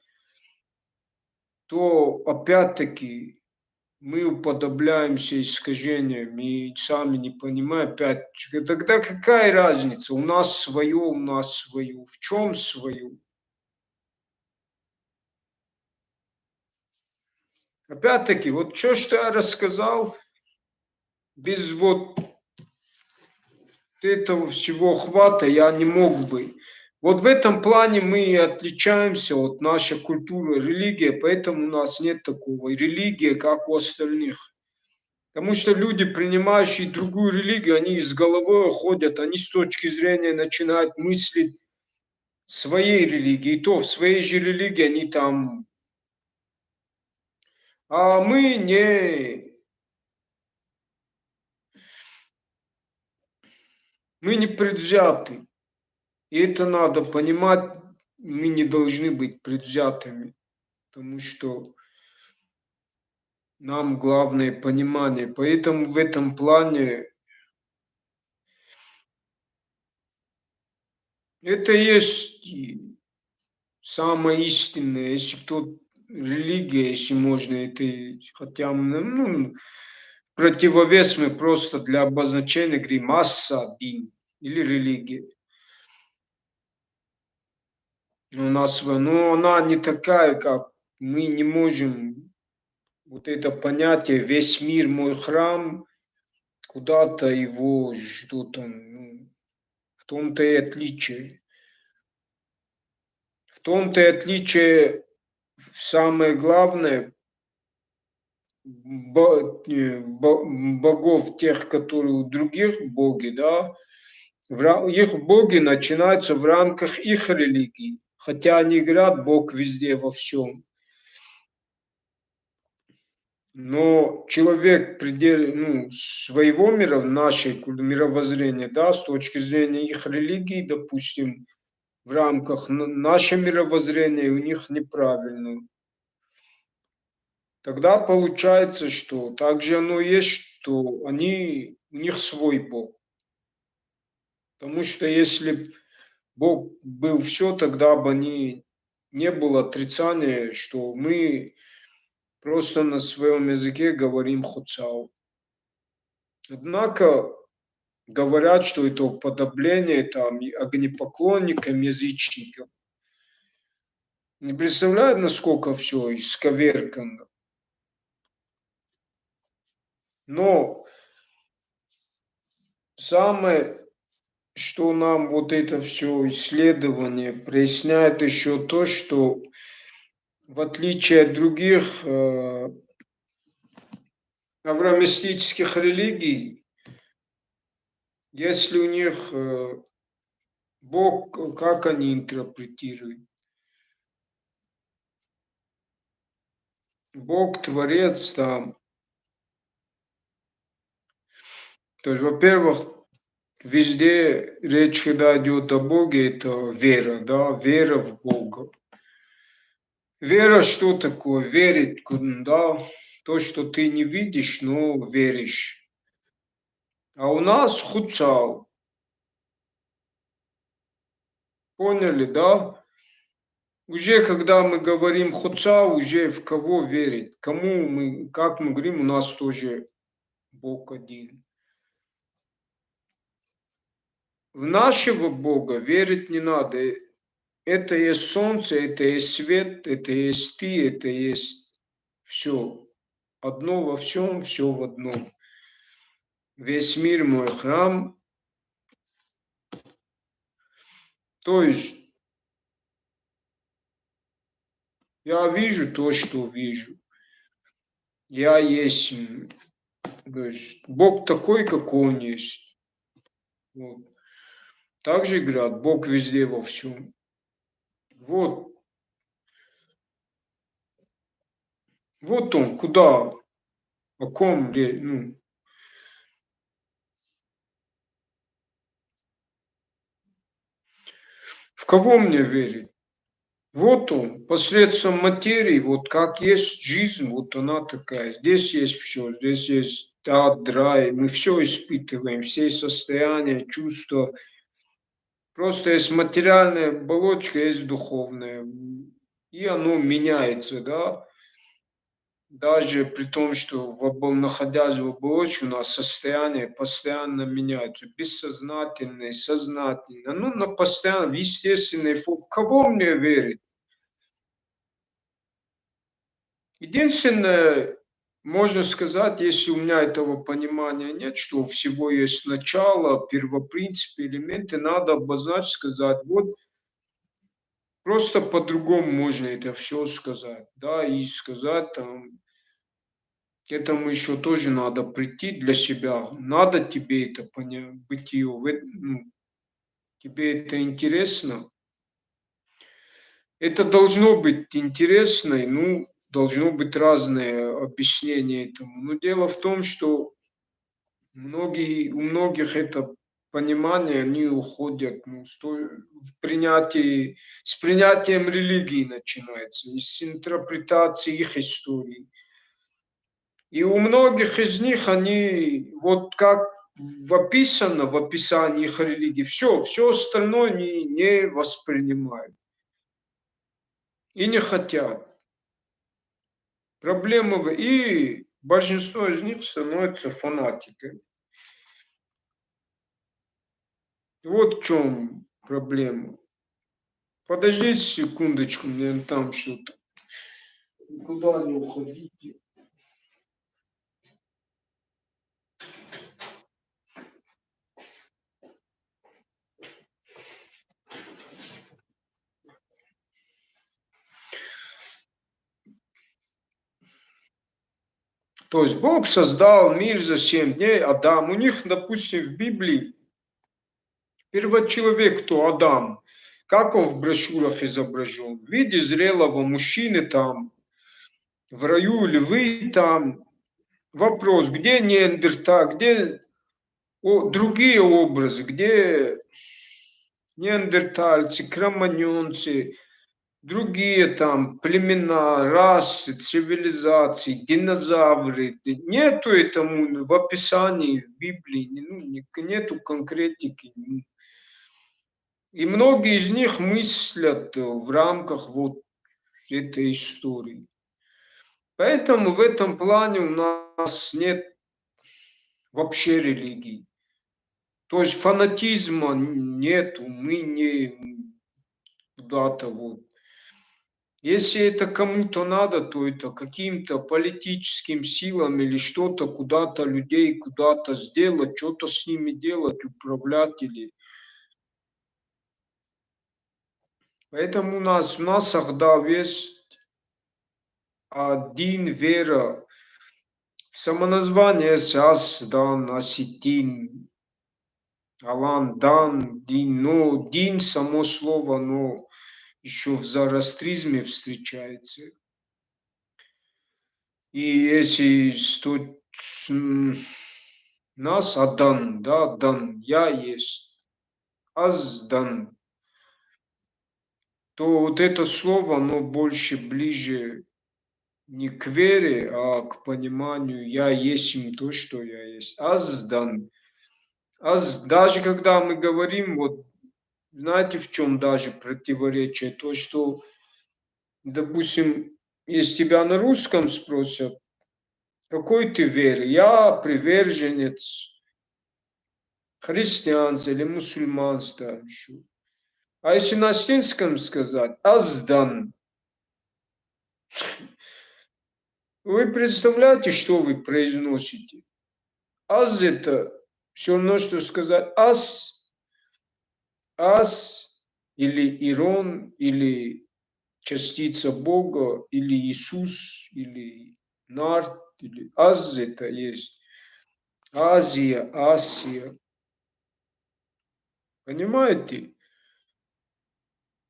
то опять-таки мы уподобляемся искажениям и сами не понимаем опять. Тогда какая разница? У нас свое, у нас свое. В чем свое? Опять-таки, вот все, что я рассказал, без вот этого всего хвата я не мог бы. Вот в этом плане мы и отличаемся от нашей культуры, религии, поэтому у нас нет такого религии, как у остальных. Потому что люди, принимающие другую религию, они с головой ходят, они с точки зрения начинают мыслить своей религии. И то в своей же религии они там. А мы не предвзяты. И это надо понимать, мы не должны быть предвзятыми, потому что нам главное понимание. Поэтому в этом плане это и есть самое истинное. Если кто религия, если можно, это хотя противовес мы просто для обозначения говорим масса дин или религия. У нас, но она не такая, как мы не можем вот это понятие весь мир мой храм, куда-то его что-то, в том-то и отличие. В том-то и отличие, самое главное, богов, тех, которые у других боги, да, их боги начинаются в рамках их религии, хотя они говорят, Бог везде, во всем. Но человек своего мира, нашей мировоззрения, да, с точки зрения их религии, допустим, в рамках наше мировоззрение у них неправильно. Тогда получается, что также оно есть, что у них свой Бог. Потому что если Бог был все, тогда бы не было отрицания, что мы просто на своем языке говорим хуцау. Однако говорят, что это уподобление там огнепоклонникам, язычникам. Не представляют, насколько все исковеркано. Но самое, что нам вот это все исследование проясняет еще то, что в отличие от других авраамистических религий, если у них Бог, как они интерпретируют? Бог, Творец там. То есть, во-первых, везде речь, когда идет о Боге, это вера, да, вера в Бога. Вера что такое? Верить, да, то, что ты не видишь, но веришь. А у нас хуцал, поняли, да? Уже когда мы говорим хуцал, уже в кого верить? Кому мы, как мы говорим, у нас тоже Бог один. В нашего Бога верить не надо. Это есть солнце, это есть свет, это есть ты, это есть все. Одно во всем, все в одном. Весь мир мой храм. То есть я вижу то, что вижу. Я есть. То есть Бог такой, какой он есть. Вот. Также говорят, Бог везде во всем. Вот. Вот он, куда, о ком, ну, в кого мне верить? Вот он, посредством материи, вот как есть жизнь, вот она такая. Здесь есть все, здесь есть ад, рай, мы все испытываем, все состояния, чувства. Просто есть материальная оболочка, есть духовная. И оно меняется, да. Даже при том, что находясь в оболочке, у нас состояние постоянно меняется. Бессознательное, сознательное. Ну, на постоянно, в естественной форме. В кого мне верить? Единственное, можно сказать, если у меня этого понимания нет, что у всего есть начало, первопринципы, элементы, надо обозначить, сказать, вот просто по-другому можно это все сказать, да, и сказать там, к этому еще тоже надо прийти для себя, надо тебе это понять, бытие, ну, тебе это интересно, это должно быть интересно, и, ну, должно быть разное объяснение этому. Но дело в том, что у многих это понимание, они уходят, ну, в принятии, с принятием религии начинается, и с интерпретацией их истории. И у многих из них они, вот как описано в описании их религии, все остальное не воспринимают и не хотят. И большинство из них становятся фанатиками. Вот в чем проблема. Подождите секундочку, мне там что-то. Никуда не уходите. То есть Бог создал мир за 7 дней, Адам. У них, допустим, в Библии первочеловек, кто Адам, как он в брошюрах изображен? В виде зрелого мужчины там, в раю львы там. Вопрос, где Неандертал, где другие образы, где неандертальцы, кроманьонцы, другие там племена, расы, цивилизации, динозавры. Нету этому в описании в Библии, нету конкретики. И многие из них мыслят в рамках вот этой истории. Поэтому в этом плане у нас нет вообще религии. То есть фанатизма нету, мы не куда-то вот. Если это кому-то надо, то это каким-то политическим силам или что-то куда-то людей, куда-то сделать, что-то с ними делать, управлять или... Поэтому у нас всегда есть один вера. В самоназвании есть Ас-дан, Аситин, Алан, Дан, Дин. Но Дин, само слово, но еще в зороастризме встречается. И если нас Адан, да, Дан, я есть, Аздан, то вот это слово, оно больше ближе не к вере, а к пониманию «я есть им то, что я есть». Аздан. Даже когда мы говорим, вот знаете, в чем даже противоречие? То, что, допустим, если тебя на русском спросят, какой ты веры? Я приверженец христианства или мусульманства еще. А если на финском сказать, аздан, вы представляете, что вы произносите? Аз это все равно, что сказать ас или Ирон, или частица Бога, или Иисус, или Нарт, или аз это есть. Азия, Асия. Понимаете?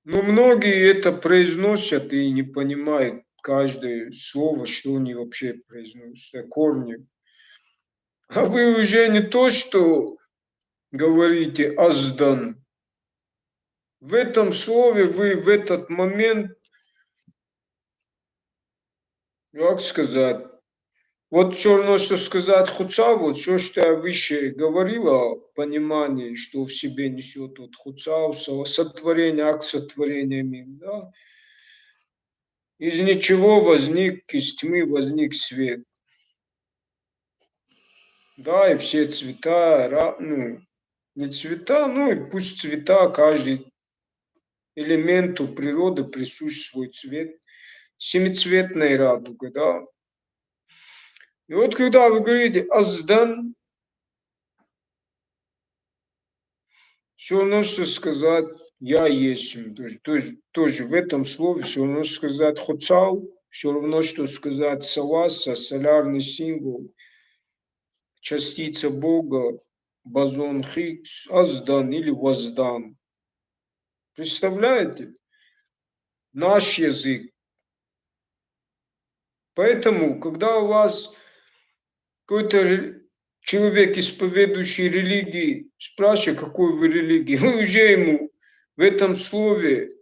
Но многие это произносят и не понимают каждое слово, что они вообще произносят, корни. А вы уже не то, что говорите «аздан». В этом слове вы в этот момент, как сказать, вот все равно, что сказать хуца, вот все, что я выше говорил о понимании, что в себе несет вот хуца, сотворение, акт сотворения мира, да? Из ничего возник, из тьмы возник свет. Да, и все цвета, ну, не цвета, ну и пусть цвета, каждый элементу природы присущ свой цвет. Семицветная радуга, да. И вот когда вы говорите «аздан», все равно, что сказать «я есть». То есть тоже в этом слове все равно, что сказать «хуцал», все равно, что сказать «саласа», солярный символ, частица Бога, бозон Хиггс, «аздан» или «воздан». Представляете? Наш язык. Поэтому, когда у вас какой-то человек, исповедующий религии, спрашивает, какой вы религии, вы уже ему в этом слове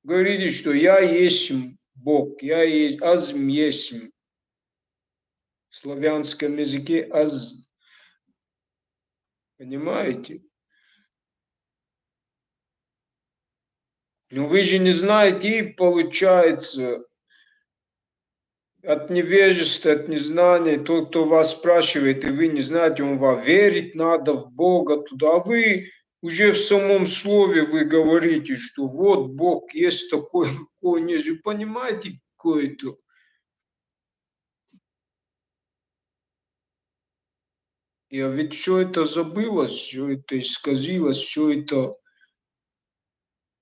говорите, что я есть Бог, я есть, азм есть. В славянском языке аз. Понимаете? Но вы же не знаете, и получается, от невежества, от незнания, тот, кто вас спрашивает, и вы не знаете, он вам верить надо в Бога туда, а вы уже в самом слове вы говорите, что вот Бог есть такой, какой нельзя. Понимаете, какое это? Я ведь все это забылось, все это исказилось, все это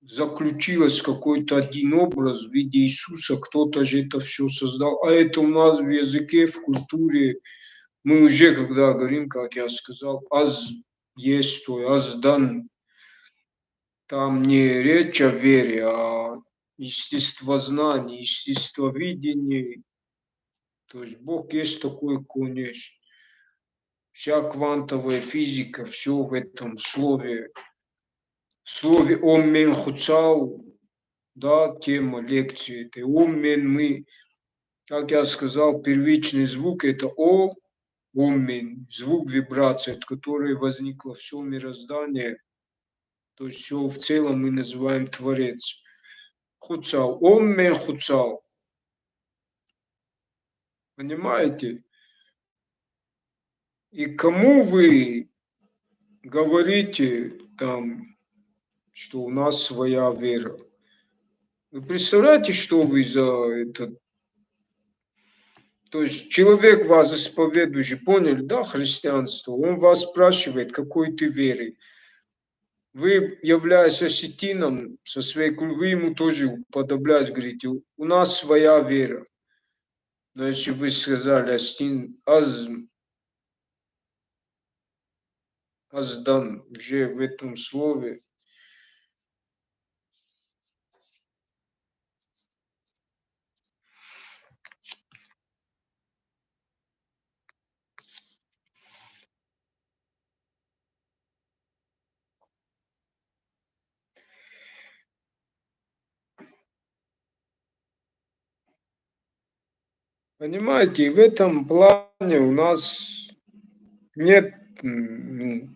заключилось в какой-то один образ в виде Иисуса, кто-то же это все создал. А это у нас в языке, в культуре, мы уже, когда говорим, как я сказал, аз есть, то аз дан, там не речь о вере, а естествознании, естествоведении. То есть Бог есть такой, какой он есть. Вся квантовая физика, все в этом слове «Оммен хуцау», да, тема лекции, это «Оммен» мы, как я сказал, первичный звук – это «О», «Оммен», звук вибрации, от которой возникло все мироздание, то есть все в целом мы называем Творец. Хуцау, Оммен Хуцау, понимаете? И кому вы говорите там, что у нас своя вера? Вы представляете, что вы за это? То есть человек вас исповедующий, поняли, да, христианство, он вас спрашивает, какой ты веры. Вы, являясь осетином, вы ему тоже уподобляясь, говорите, у нас своя вера. Но если вы сказали осетин, аздан, уже в этом слове, понимаете, и в этом плане у нас нет ну,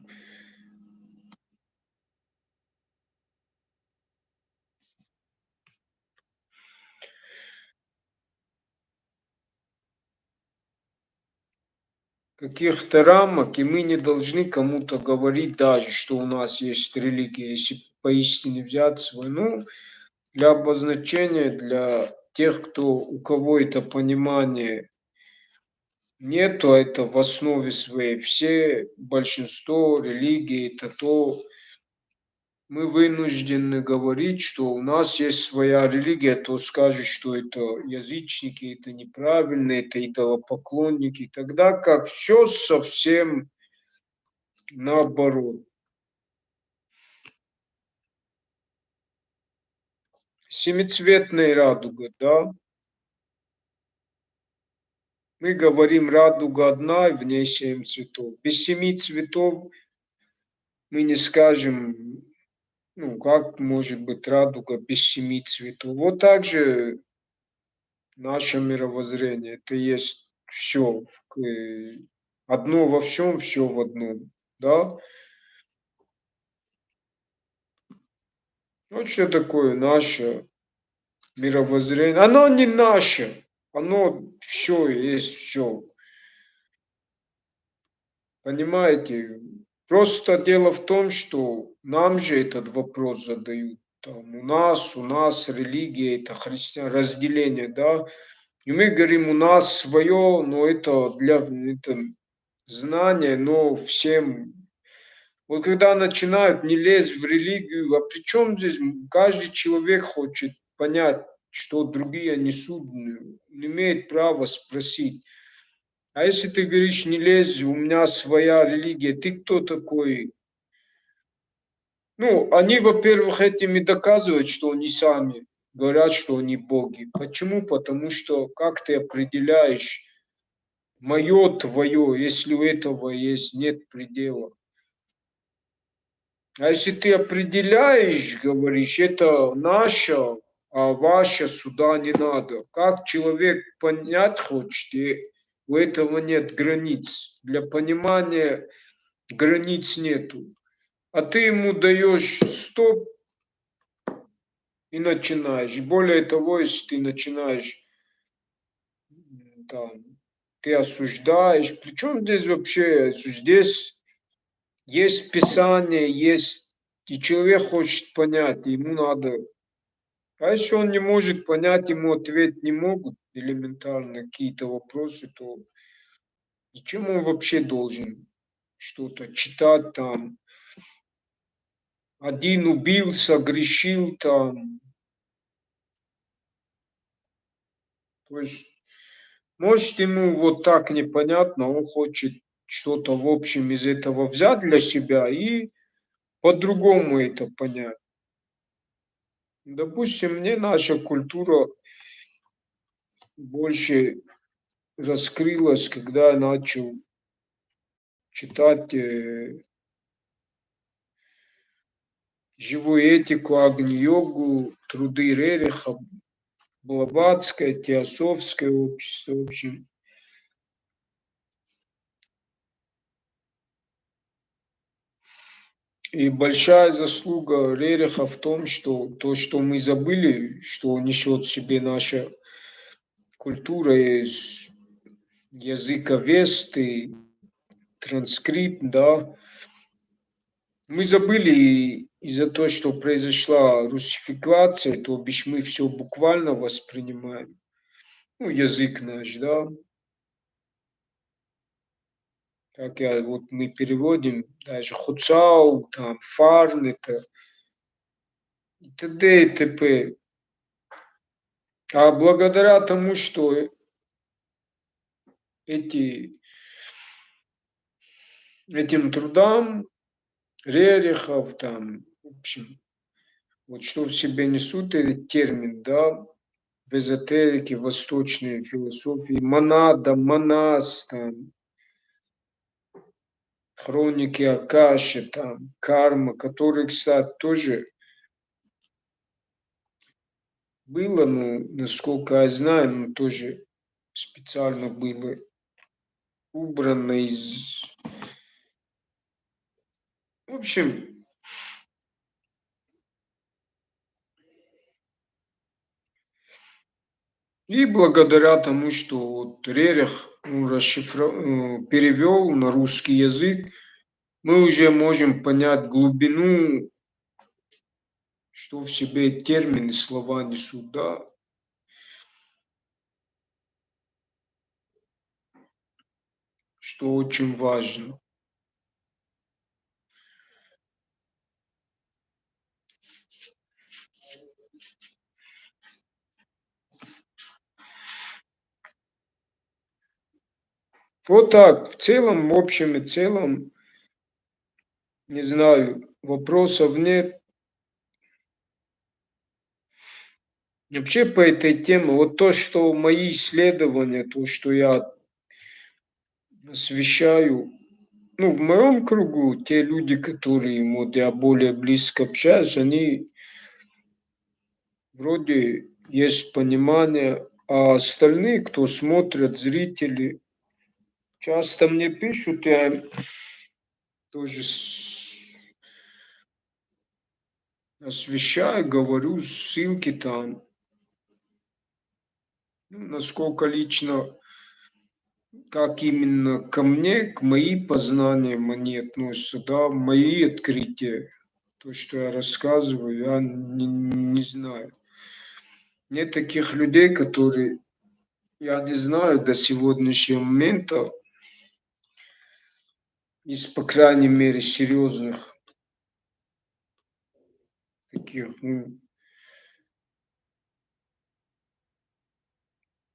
каких-то рамок, и мы не должны кому-то говорить даже, что у нас есть религия, если поистине взять свою. Ну, для обозначения, для тех, у кого это понимание нету, это в основе своей. Все, большинство религий, это то, мы вынуждены говорить, что у нас есть своя религия, то скажет, что это язычники, это неправильно, это идолопоклонники, тогда как все совсем наоборот. Семицветная радуга, да? Мы говорим, радуга одна, и в ней 7 цветов. Без 7 цветов мы не скажем, ну, как может быть радуга без 7 цветов. Вот так же наше мировоззрение. Это есть все. Одно во всем, все в одном. Да? Вот что такое наше мировоззрение. Оно не наше. Оно все есть все. Понимаете? Просто дело в том, что нам же этот вопрос задают. Там, у нас религия, это разделение, да. И мы говорим, у нас свое, но это знание, но всем. Вот когда начинают не лезть в религию, а при чем здесь каждый человек хочет понять, что другие несут, он имеет право спросить. А если ты говоришь, не лезь, у меня своя религия, ты кто такой? Ну, они, во-первых, этим и доказывают, что они сами говорят, что они боги. Почему? Потому что как ты определяешь мое, твое, если у этого есть нет предела? А если ты определяешь, говоришь, это наше, а ваше сюда не надо. Как человек понять хочет, и у этого нет границ. Для понимания границ нету. А ты ему даешь стоп и начинаешь. Более того, если ты начинаешь там, ты осуждаешь. Причем здесь вообще, здесь есть Писание, есть, и человек хочет понять, ему надо. А если он не может понять, ему ответить не могут элементарно какие-то вопросы, то зачем он вообще должен что-то читать там? Один убился, грешил там. То есть, может, ему вот так непонятно, он хочет что-то в общем из этого взять для себя и по-другому это понять. Допустим, мне наша культура больше раскрылась, когда я начал читать живую этику, Агни-йогу, труды Рериха, Блаватское, Теософское общество, в общем. И большая заслуга Рериха в том, что то, что мы забыли, что несет в себе наша культура из языка Весты, транскрипт, да, мы забыли из-за того, что произошла русификация, то бишь мы все буквально воспринимаем. Ну, язык наш, да. Как вот мы переводим даже хуцал, там, фарн, это и т.д. и т.п. А благодаря тому, что эти, этим трудам Рерихов, там, в общем, вот что в себе несут этот термин, да, в эзотерике, восточной философии, монада, монас, там, хроники Акаши, там, карма, которые, кстати, тоже было, ну, насколько я знаю, но тоже специально было убрано из... В общем, и благодаря тому, что вот Рерих перевел на русский язык, мы уже можем понять глубину, что в себе термины, слова несут, да, что очень важно. Вот так, в целом, в общем и целом, не знаю, вопросов нет. Вообще по этой теме, вот то, что мои исследования, то, что я освещаю, ну, в моем кругу, те люди, которые вот я более близко общаюсь, они вроде есть понимание, а остальные, кто смотрят, зрители, часто мне пишут, я им тоже освещаю, говорю, ссылки там, ну, насколько лично, как именно ко мне, к моим познаниям они относятся, да, мои открытия, то, что я рассказываю, я не знаю. Нет таких людей, которые, я не знаю, до сегодняшнего момента, из, по крайней мере, серьезных таких, ну,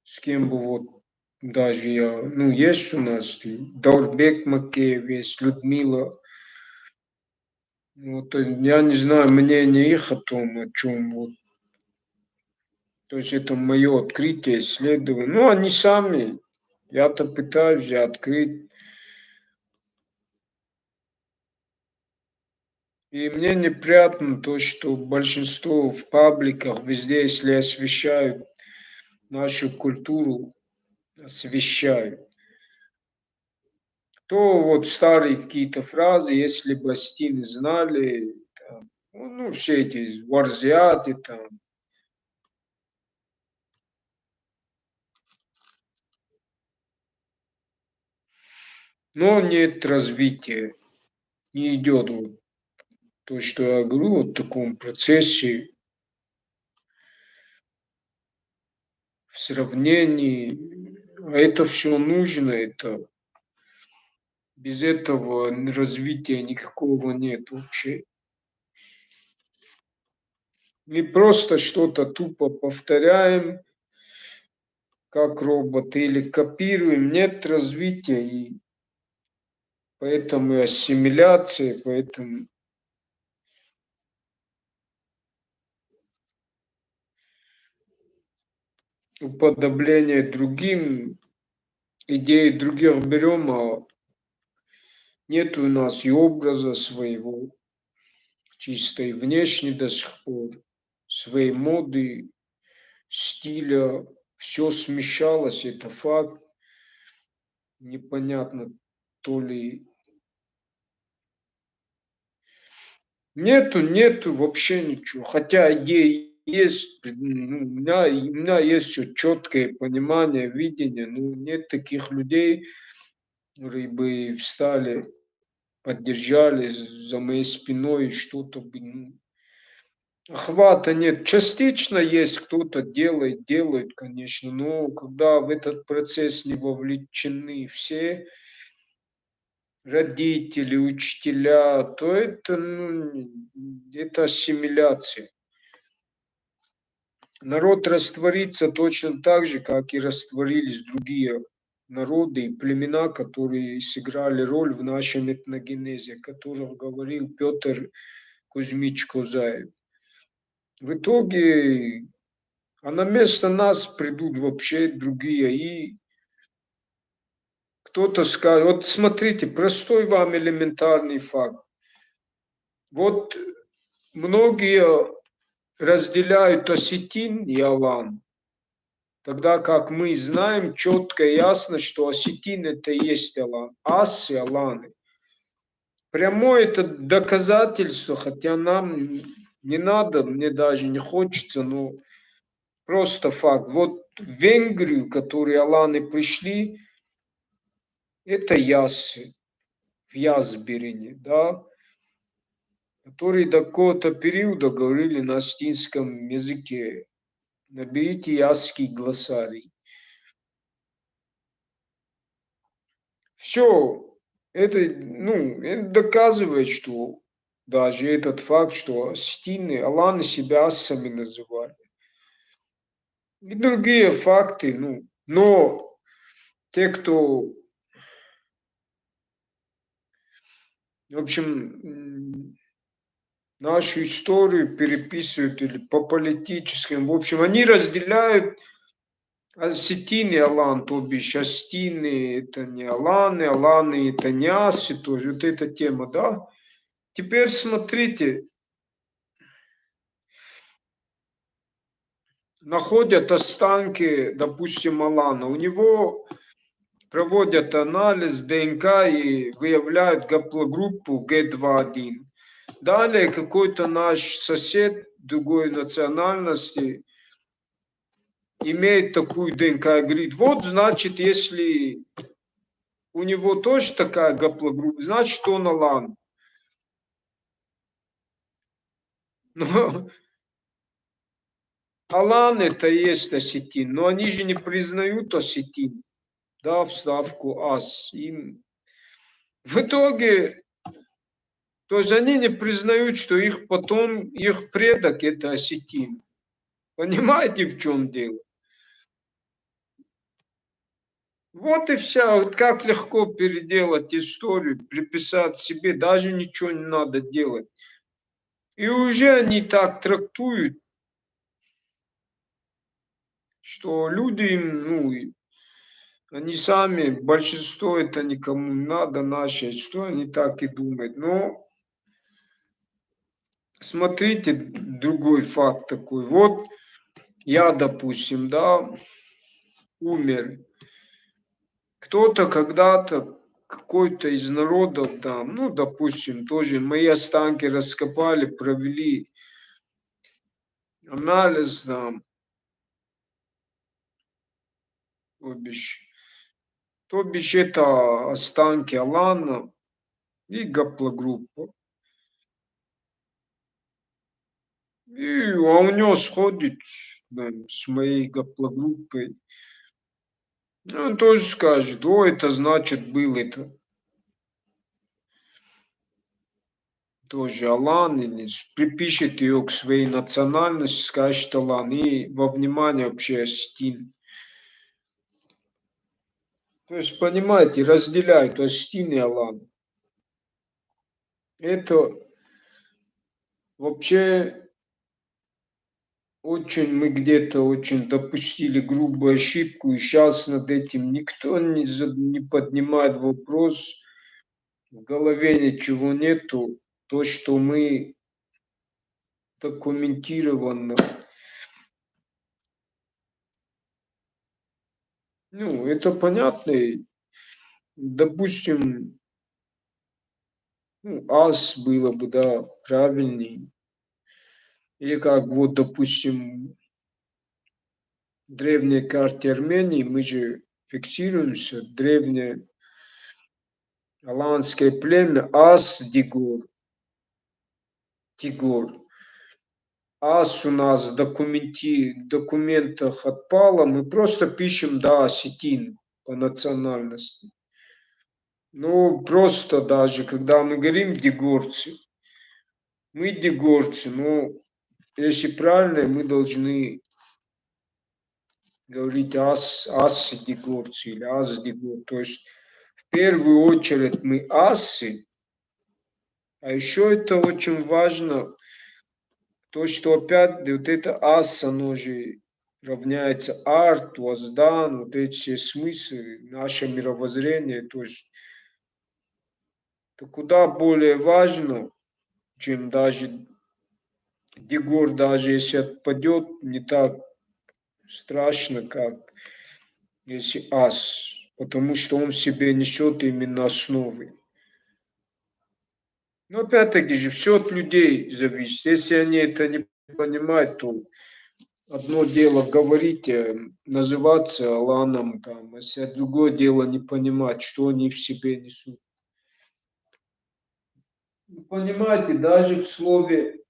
с кем бы вот даже я, ну, есть у нас и Даурбек Макеев, есть Людмила. Вот, я не знаю мнение их о том, о чем вот. То есть это мое открытие, исследование. Ну, они сами, я-то пытаюсь же открыть. И мне неприятно то, что большинство в пабликах, везде, если освещают нашу культуру, освещают, то вот старые какие-то фразы, если бы Астины знали, там, ну, все эти варзиаты там, но нет развития, не идет вот то, что я говорю, вот в таком процессе, в сравнении, а это все нужно, это без этого развития никакого нет вообще. Мы просто что-то тупо повторяем, как роботы, или копируем, нет развития, и поэтому и ассимиляция, поэтому уподобление другим, идеи других берем, а нет у нас и образа своего, чисто и внешне до сих пор, своей моды, стиля, все смещалось, это факт. Непонятно, то ли нету вообще ничего. Хотя идеи есть, ну, у меня есть все четкое понимание, видение, но нет таких людей, которые бы встали поддержали за моей спиной что-то бы, ну, охвата нет. Частично есть, кто-то делает, конечно, но когда в этот процесс не вовлечены все родители, учителя, то это, ну, это ассимиляция. Народ растворится точно так же, как и растворились другие народы и племена, которые сыграли роль в нашем этногенезе, о котором говорил Петр Кузьмич Козаев. В итоге, а на место нас придут вообще другие, и кто-то скажет, вот смотрите, простой вам элементарный факт. Вот многие разделяют осетин и алан, тогда как мы знаем четко и ясно, что осетин это и есть алан, ас и аланы. Прямое это доказательство, хотя нам не надо, мне даже не хочется, но просто факт. Вот в Венгрию, которые аланы пришли, это яссы в Язберине, да, которые до какого-то периода говорили на астинском языке. Наберите ясский глоссарий. Все, это, ну, это доказывает, что даже этот факт, что астины, аланы себя ассами называли. И другие факты, ну, но те, кто, в общем, нашу историю переписывают или по политическим, в общем, они разделяют осетины и алан, то бишь астины это не аланы, аланы это не асы, тоже вот эта тема, да? Теперь смотрите, находят останки, допустим, алана, у него проводят анализ ДНК и выявляют гаплогруппу Г21. Далее какой-то наш сосед другой национальности имеет такую ДНК и говорит, вот значит, если у него тоже такая гаплогруппа, значит, он алан. Но алан это и есть осетин, но они же не признают осетин, да, вставку ас. Им в итоге, то есть они не признают, что их потом, их предок это осетин. Понимаете, в чем дело? Вот и вся, вот как легко переделать историю, приписать себе, даже ничего не надо делать. И уже они так трактуют, что люди, ну, они сами, большинство это никому не надо, наше, что они так и думают. Но смотрите, другой факт такой. Вот я, допустим, да, умер. Кто-то когда-то, какой-то из народов там, ну, допустим, тоже мои останки раскопали, провели анализ там, то бишь, то бишь это останки Алана и гаплогруппа. А у него сходит да, с моей гаплогруппой. Ну, он тоже скажет, о, это значит был это тоже Алан, или припишет ее к своей национальности, скажет Алан, и во внимание вообще Астин. То есть, понимаете, разделяют Астин и Алан. Это вообще очень мы где-то очень допустили грубую ошибку, и сейчас над этим никто не поднимает вопрос, в голове ничего нету, то, что мы документированно, ну, это понятно, и, допустим, ну, ас было бы, да, правильней, или как вот, допустим, в древней карте Армении мы же фиксируемся, древняя Аланское племя Ас-Дигор. Тигор. Ас у нас в документах отпало, мы просто пишем, да, осетин по национальности. Ну, просто даже, когда мы говорим дегорцы, мы дегорцы, ну, если правильно, мы должны говорить асы дегорцы или ас дегор. То есть, в первую очередь, мы асы, а еще это очень важно, то, что опять вот это ас, оно же равняется арт, воздан, вот эти все смыслы, наше мировоззрение, то есть это куда более важно, чем даже Дегор, даже если отпадет, не так страшно, как если ас, потому что он в себе несет именно основы. Но опять-таки же все от людей зависит. Если они это не понимают, то одно дело говорить, называться Аланом, там, а другое дело не понимать, что они в себе несут. Вы понимаете, даже в слове,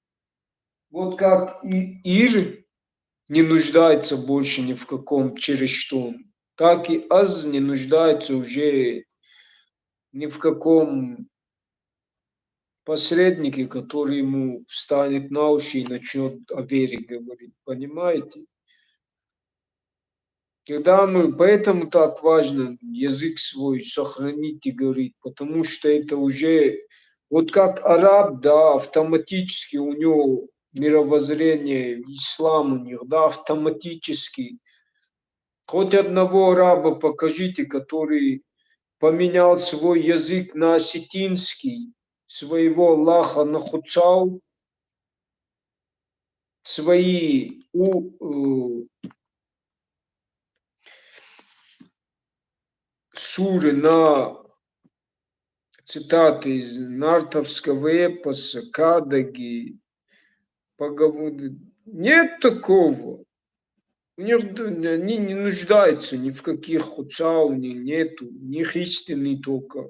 вот как и Ир не нуждается больше ни в каком через что, так и Аз не нуждается уже ни в каком посреднике, который ему встанет на уши и начнет о вере говорить. Понимаете? Когда мы, поэтому так важно язык свой сохранить и говорить, потому что это уже, вот как араб, да, автоматически у него мировоззрение, ислам у них, да, автоматически. Хоть одного араба покажите, который поменял свой язык на осетинский, своего Аллаха нахуцал, свои суры на цитаты из нартовского эпоса, Кадаги, поговоры. Нет такого. У них, они не нуждаются ни в каких хуцау, нету. У них истинный только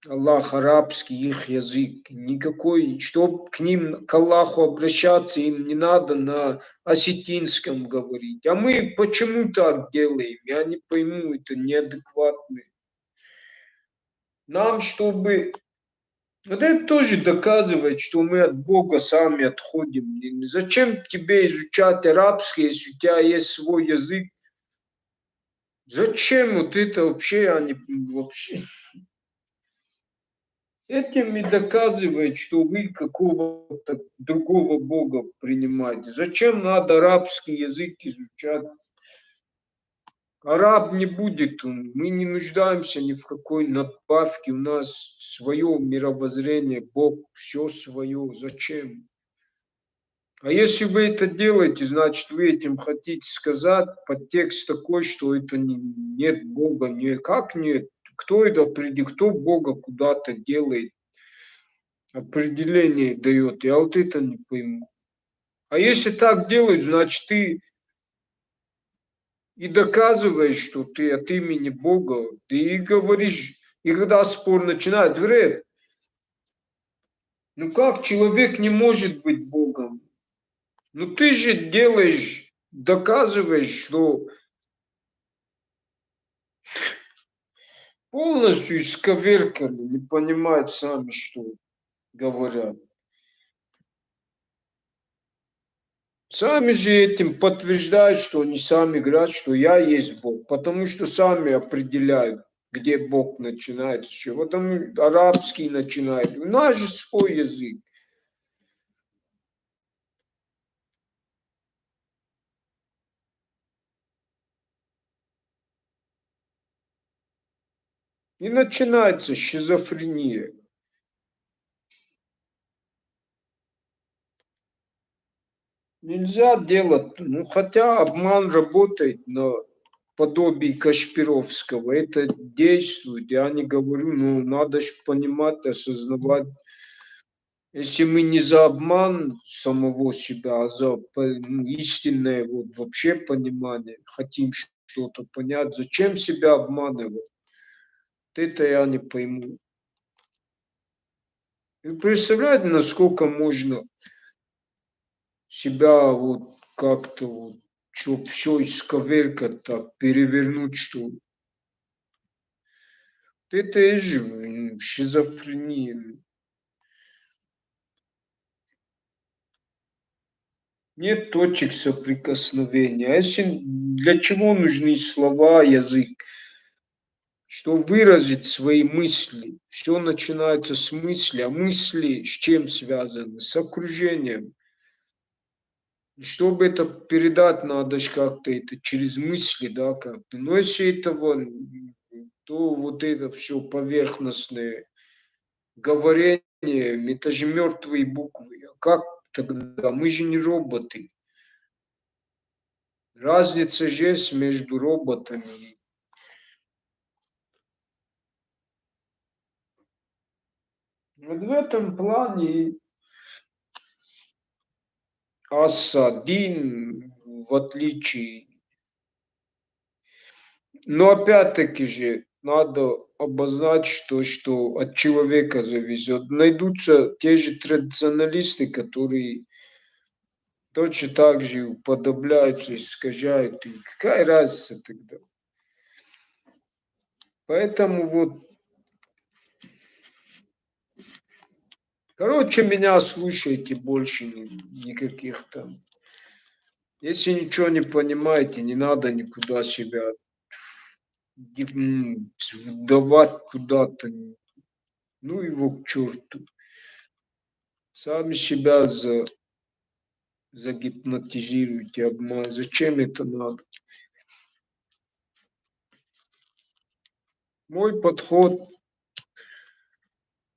Аллах, арабский их язык. Никакой, чтобы к ним, к Аллаху обращаться, им не надо на осетинском говорить. А мы почему так делаем? Я не пойму, это неадекватно. Нам, чтобы вот это тоже доказывает, что мы от Бога сами отходим. Зачем тебе изучать арабский, если у тебя есть свой язык? Зачем вот это вообще, они вообще? Этим и доказывает, что вы какого-то другого Бога принимаете. Зачем надо арабский язык изучать? Араб не будет, мы не нуждаемся ни в какой надбавке, у нас свое мировоззрение, Бог, все свое. Зачем? А если вы это делаете, значит, вы этим хотите сказать, подтекст такой, что это нет Бога, нет. Как нет? Кто это определит? Кто Бога куда-то делает, определение дает? Я вот это не пойму. А если так делают, значит, ты и доказываешь, что ты от имени Бога, ты и говоришь, и когда спор начинает, говорит, ну как человек не может быть Богом? Ну ты же делаешь, доказываешь, что полностью исковеркали, не понимают сами, что говорят. Сами же этим подтверждают, что они сами говорят, что я есть Бог, потому что сами определяют, где Бог начинается, с чего там арабский начинает. У нас же свой язык. И начинается шизофрения. Нельзя делать, ну хотя обман работает на подобии Кашпировского, это действует. Я не говорю, ну надо же понимать, осознавать. Если мы не за обман самого себя, а за истинное вот вообще понимание, хотим что-то понять, зачем себя обманывать? Это я не пойму. Вы представляете, насколько можно себя вот как-то вот, чтоб все исковеркать так, перевернуть, что ли. Это и же шизофрения. Нет точек соприкосновения. А если для чего нужны слова, язык? Что выразить свои мысли. Все начинается с мысли, а мысли с чем связаны? С окружением. И чтобы это передать, надо ж как-то это через мысли, да, как-то. Но если этого, то вот это все поверхностное говорение, это же мертвые буквы. А как тогда? Мы же не роботы. Разница же есть между роботами. Вот в этом плане Ас-1, в отличие. Но опять-таки же надо обозначить то, что от человека зависит. Найдутся те же традиционалисты, которые точно так же уподобляются, искажают. И какая разница тогда? Поэтому вот, короче, меня слушайте больше никаких там. Если ничего не понимаете, не надо никуда себя вдавать куда-то. Ну его к черту. Сами себя загипнотизируйте, обман. Зачем это надо? Мой подход.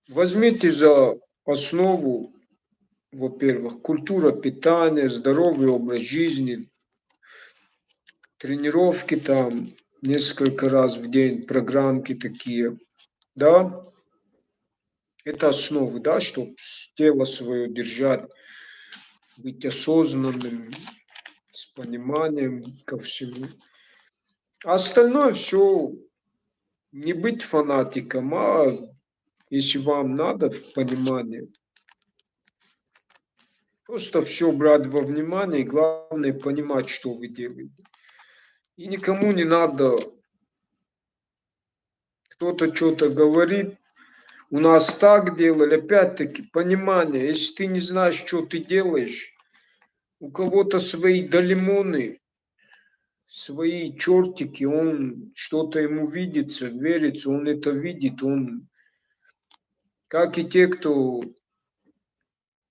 Возьмите за основу, во-первых, культура питания, здоровый образ жизни, тренировки там несколько раз в день, программки такие, да, это основы, да, чтобы тело свое держать, быть осознанным, с пониманием ко всему. А остальное все не быть фанатиком, а если вам надо в понимание, просто все брать во внимание, и главное понимать, что вы делаете. И никому не надо, кто-то что-то говорит, у нас так делали, опять-таки, понимание, если ты не знаешь, что ты делаешь, у кого-то свои долимоны, свои чертики, он что-то ему видится, верится, он это видит, он, как и те, кто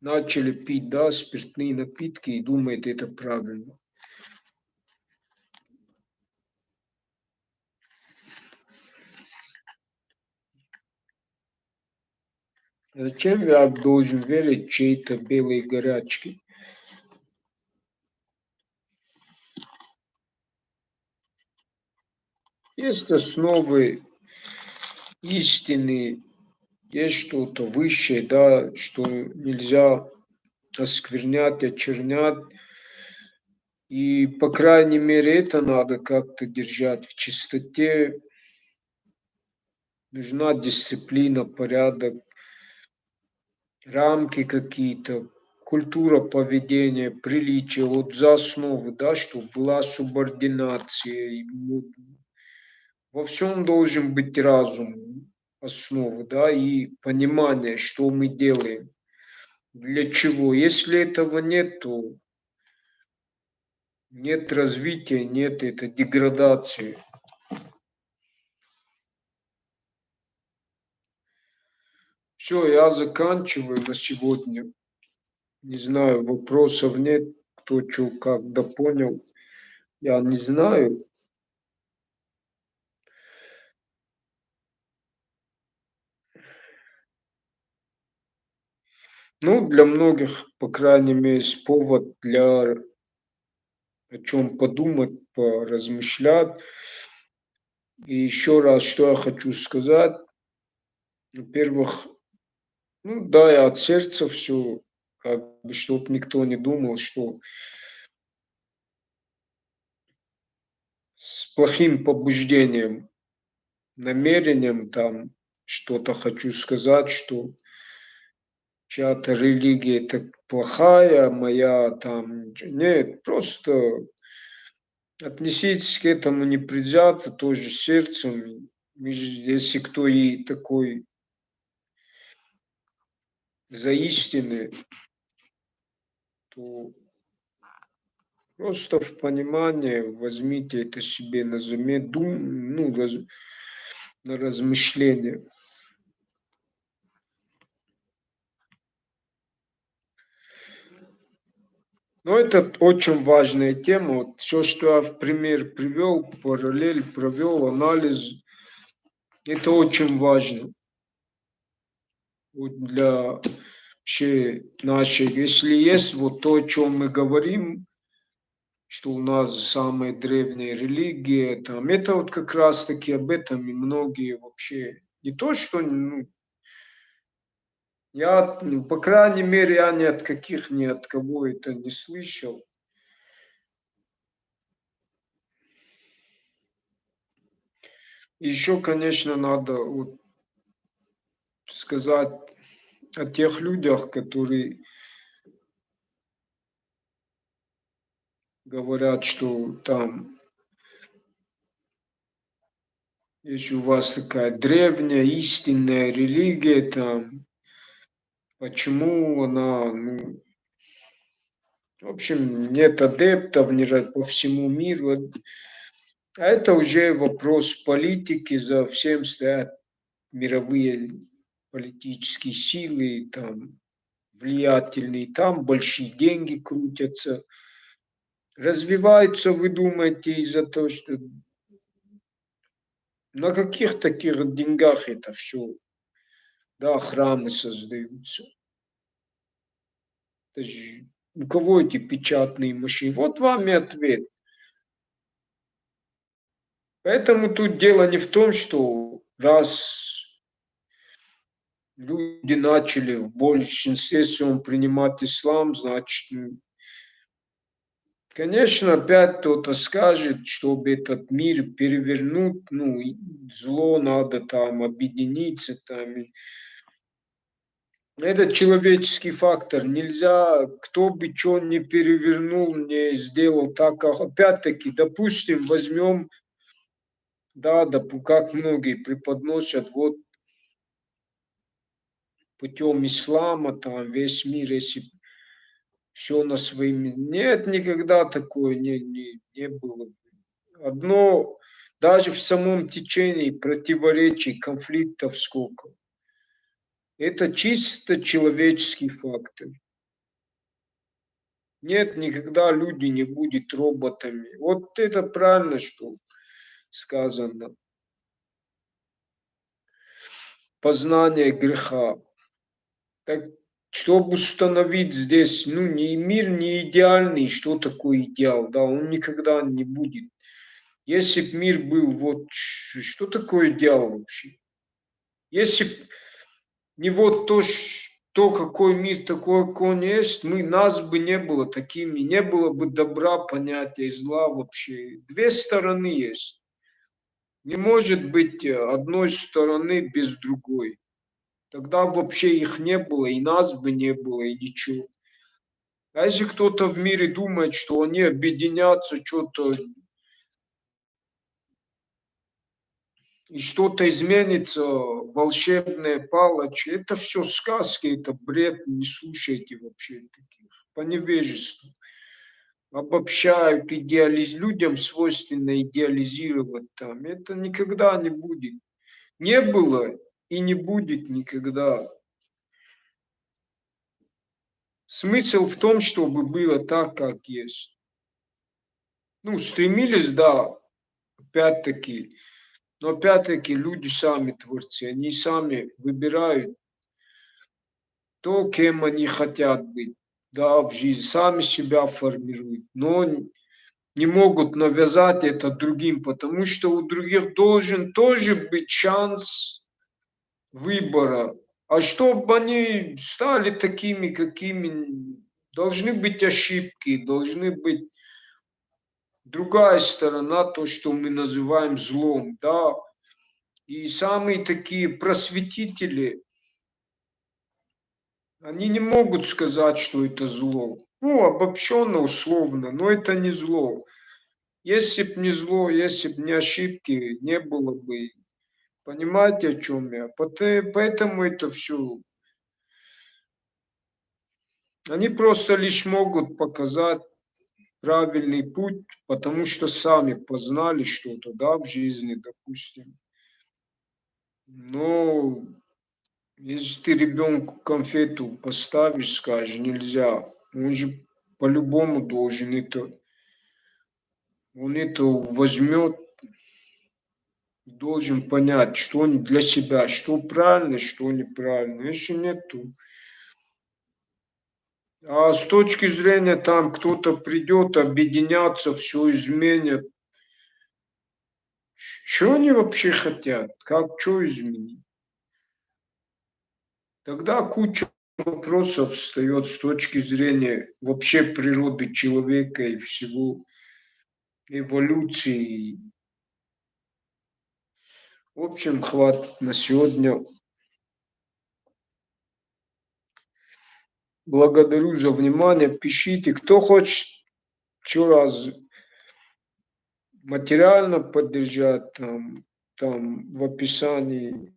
начали пить, да, спиртные напитки и думает, это правильно. Зачем я должен верить чьей-то белой горячке? Есть основы истины, есть что-то высшее, да, что нельзя осквернять, очернять. И, по крайней мере, это надо как-то держать в чистоте. Нужна дисциплина, порядок, рамки какие-то, культура поведения, приличия, вот за основу, да, чтобы была субординация. И вот во всем должен быть разум, основа, да, и понимание, что мы делаем, для чего. Если этого нет, то нет развития, нет этой деградации. Все, я заканчиваю на сегодня. Не знаю, вопросов нет, кто что как допонял. Я не знаю. Ну, для многих, по крайней мере, есть повод для о чем подумать, поразмышлять. И еще раз, что я хочу сказать. Во-первых, ну да, я от сердца все, как бы, чтоб никто не думал, что с плохим побуждением. намерением там что-то хочу сказать, что чья-то религия это плохая, моя там... Нет, просто отнеситесь к этому непредвзято, тоже сердцем. Если кто и такой за истины, то просто в понимании возьмите это себе на на размышление. Но это очень важная тема. Вот все, что я в пример привел, параллель провел, анализ, это очень важно вот для вообще нашей. Если есть вот то, о чем мы говорим, что у нас самая древняя религия, там, это вот как раз-таки об этом и многие вообще не то, что, ну, я, ну, по крайней мере, я ни от кого это не слышал. Еще, конечно, надо вот сказать о тех людях, которые говорят, что там, если у вас такая древняя истинная религия, там, почему она, ну, в общем, нет адептов по всему миру. А это уже вопрос политики, за всем стоят мировые политические силы, там, влиятельные, там большие деньги крутятся. Развиваются, вы думаете, из-за того, что на каких таких деньгах это все, да, храмы создаются. Это ж у кого эти печатные машины? Вот вам и ответ. Поэтому тут дело не в том, что раз люди начали в большинстве своем принимать ислам, значит, конечно, опять кто-то скажет, чтобы этот мир перевернуть, ну, зло надо там объединиться, там, это человеческий фактор. Нельзя, кто бы что ни перевернул, не сделал так, как опять-таки, допустим, возьмем, да, как многие преподносят, вот путем ислама, там весь мир, если все на своим... Нет, никогда такое не было. Одно, даже в самом течении противоречий, конфликтов сколько. Это чисто человеческий фактор. Нет, никогда люди не будут роботами. Вот это правильно, что сказано. Познание греха. Так, чтобы установить здесь, ну, не мир не идеальный, что такое идеал, да, он никогда не будет. Если бы мир был, вот, что такое идеал вообще? Если б не вот то, какой мир, такой, какой он есть, нас бы не было такими, не было бы добра, понятия, и зла вообще. Две стороны есть. Не может быть одной стороны без другой. Тогда вообще их не было, и нас бы не было, и ничего. А если кто-то в мире думает, что они объединятся, что-то и что-то изменится, волшебные палочки, это все сказки, это бред, не слушайте вообще таких. По невежеству. Обобщают, людям свойственно идеализировать там. Это никогда не будет. Не было и не будет никогда. Смысл в том, чтобы было так, как есть. Ну, стремились, да, опять-таки, но опять-таки люди сами творцы, они сами выбирают то, кем они хотят быть, да, в жизни, сами себя формируют, но не могут навязать это другим, потому что у других должен тоже быть шанс выбора. А чтобы они стали такими, какими должны быть ошибки, должны быть другая сторона, то, что мы называем злом, да, И самые такие просветители, они не могут сказать, что это зло. Ну, обобщенно, условно, но это не зло. Если б не зло, если б не ошибки, не было бы. Понимаете, о чем я? Поэтому это все. Они просто лишь могут показать правильный путь, потому что сами познали что-то, да, в жизни, допустим. Но если ты ребенку конфету поставишь, скажешь, нельзя, он же по-любому должен это, он это возьмет, должен понять, что он для себя, что правильно, что неправильно. Если нет, то... А с точки зрения там кто-то придет, объединяться, все изменят. Что они вообще хотят? Как, что изменить? Тогда куча вопросов встает с точки зрения вообще природы человека и всего эволюции. В общем, хватит на сегодня. Благодарю за внимание. Пишите, кто хочет еще раз материально поддержать, там в описании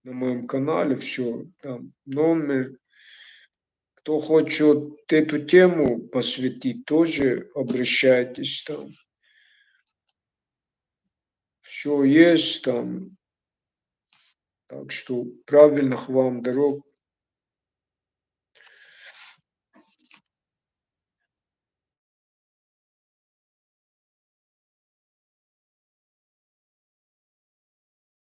на моем канале все, там номер. Кто хочет эту тему посвятить, тоже обращайтесь там. Все есть там. Так что правильных вам дорог.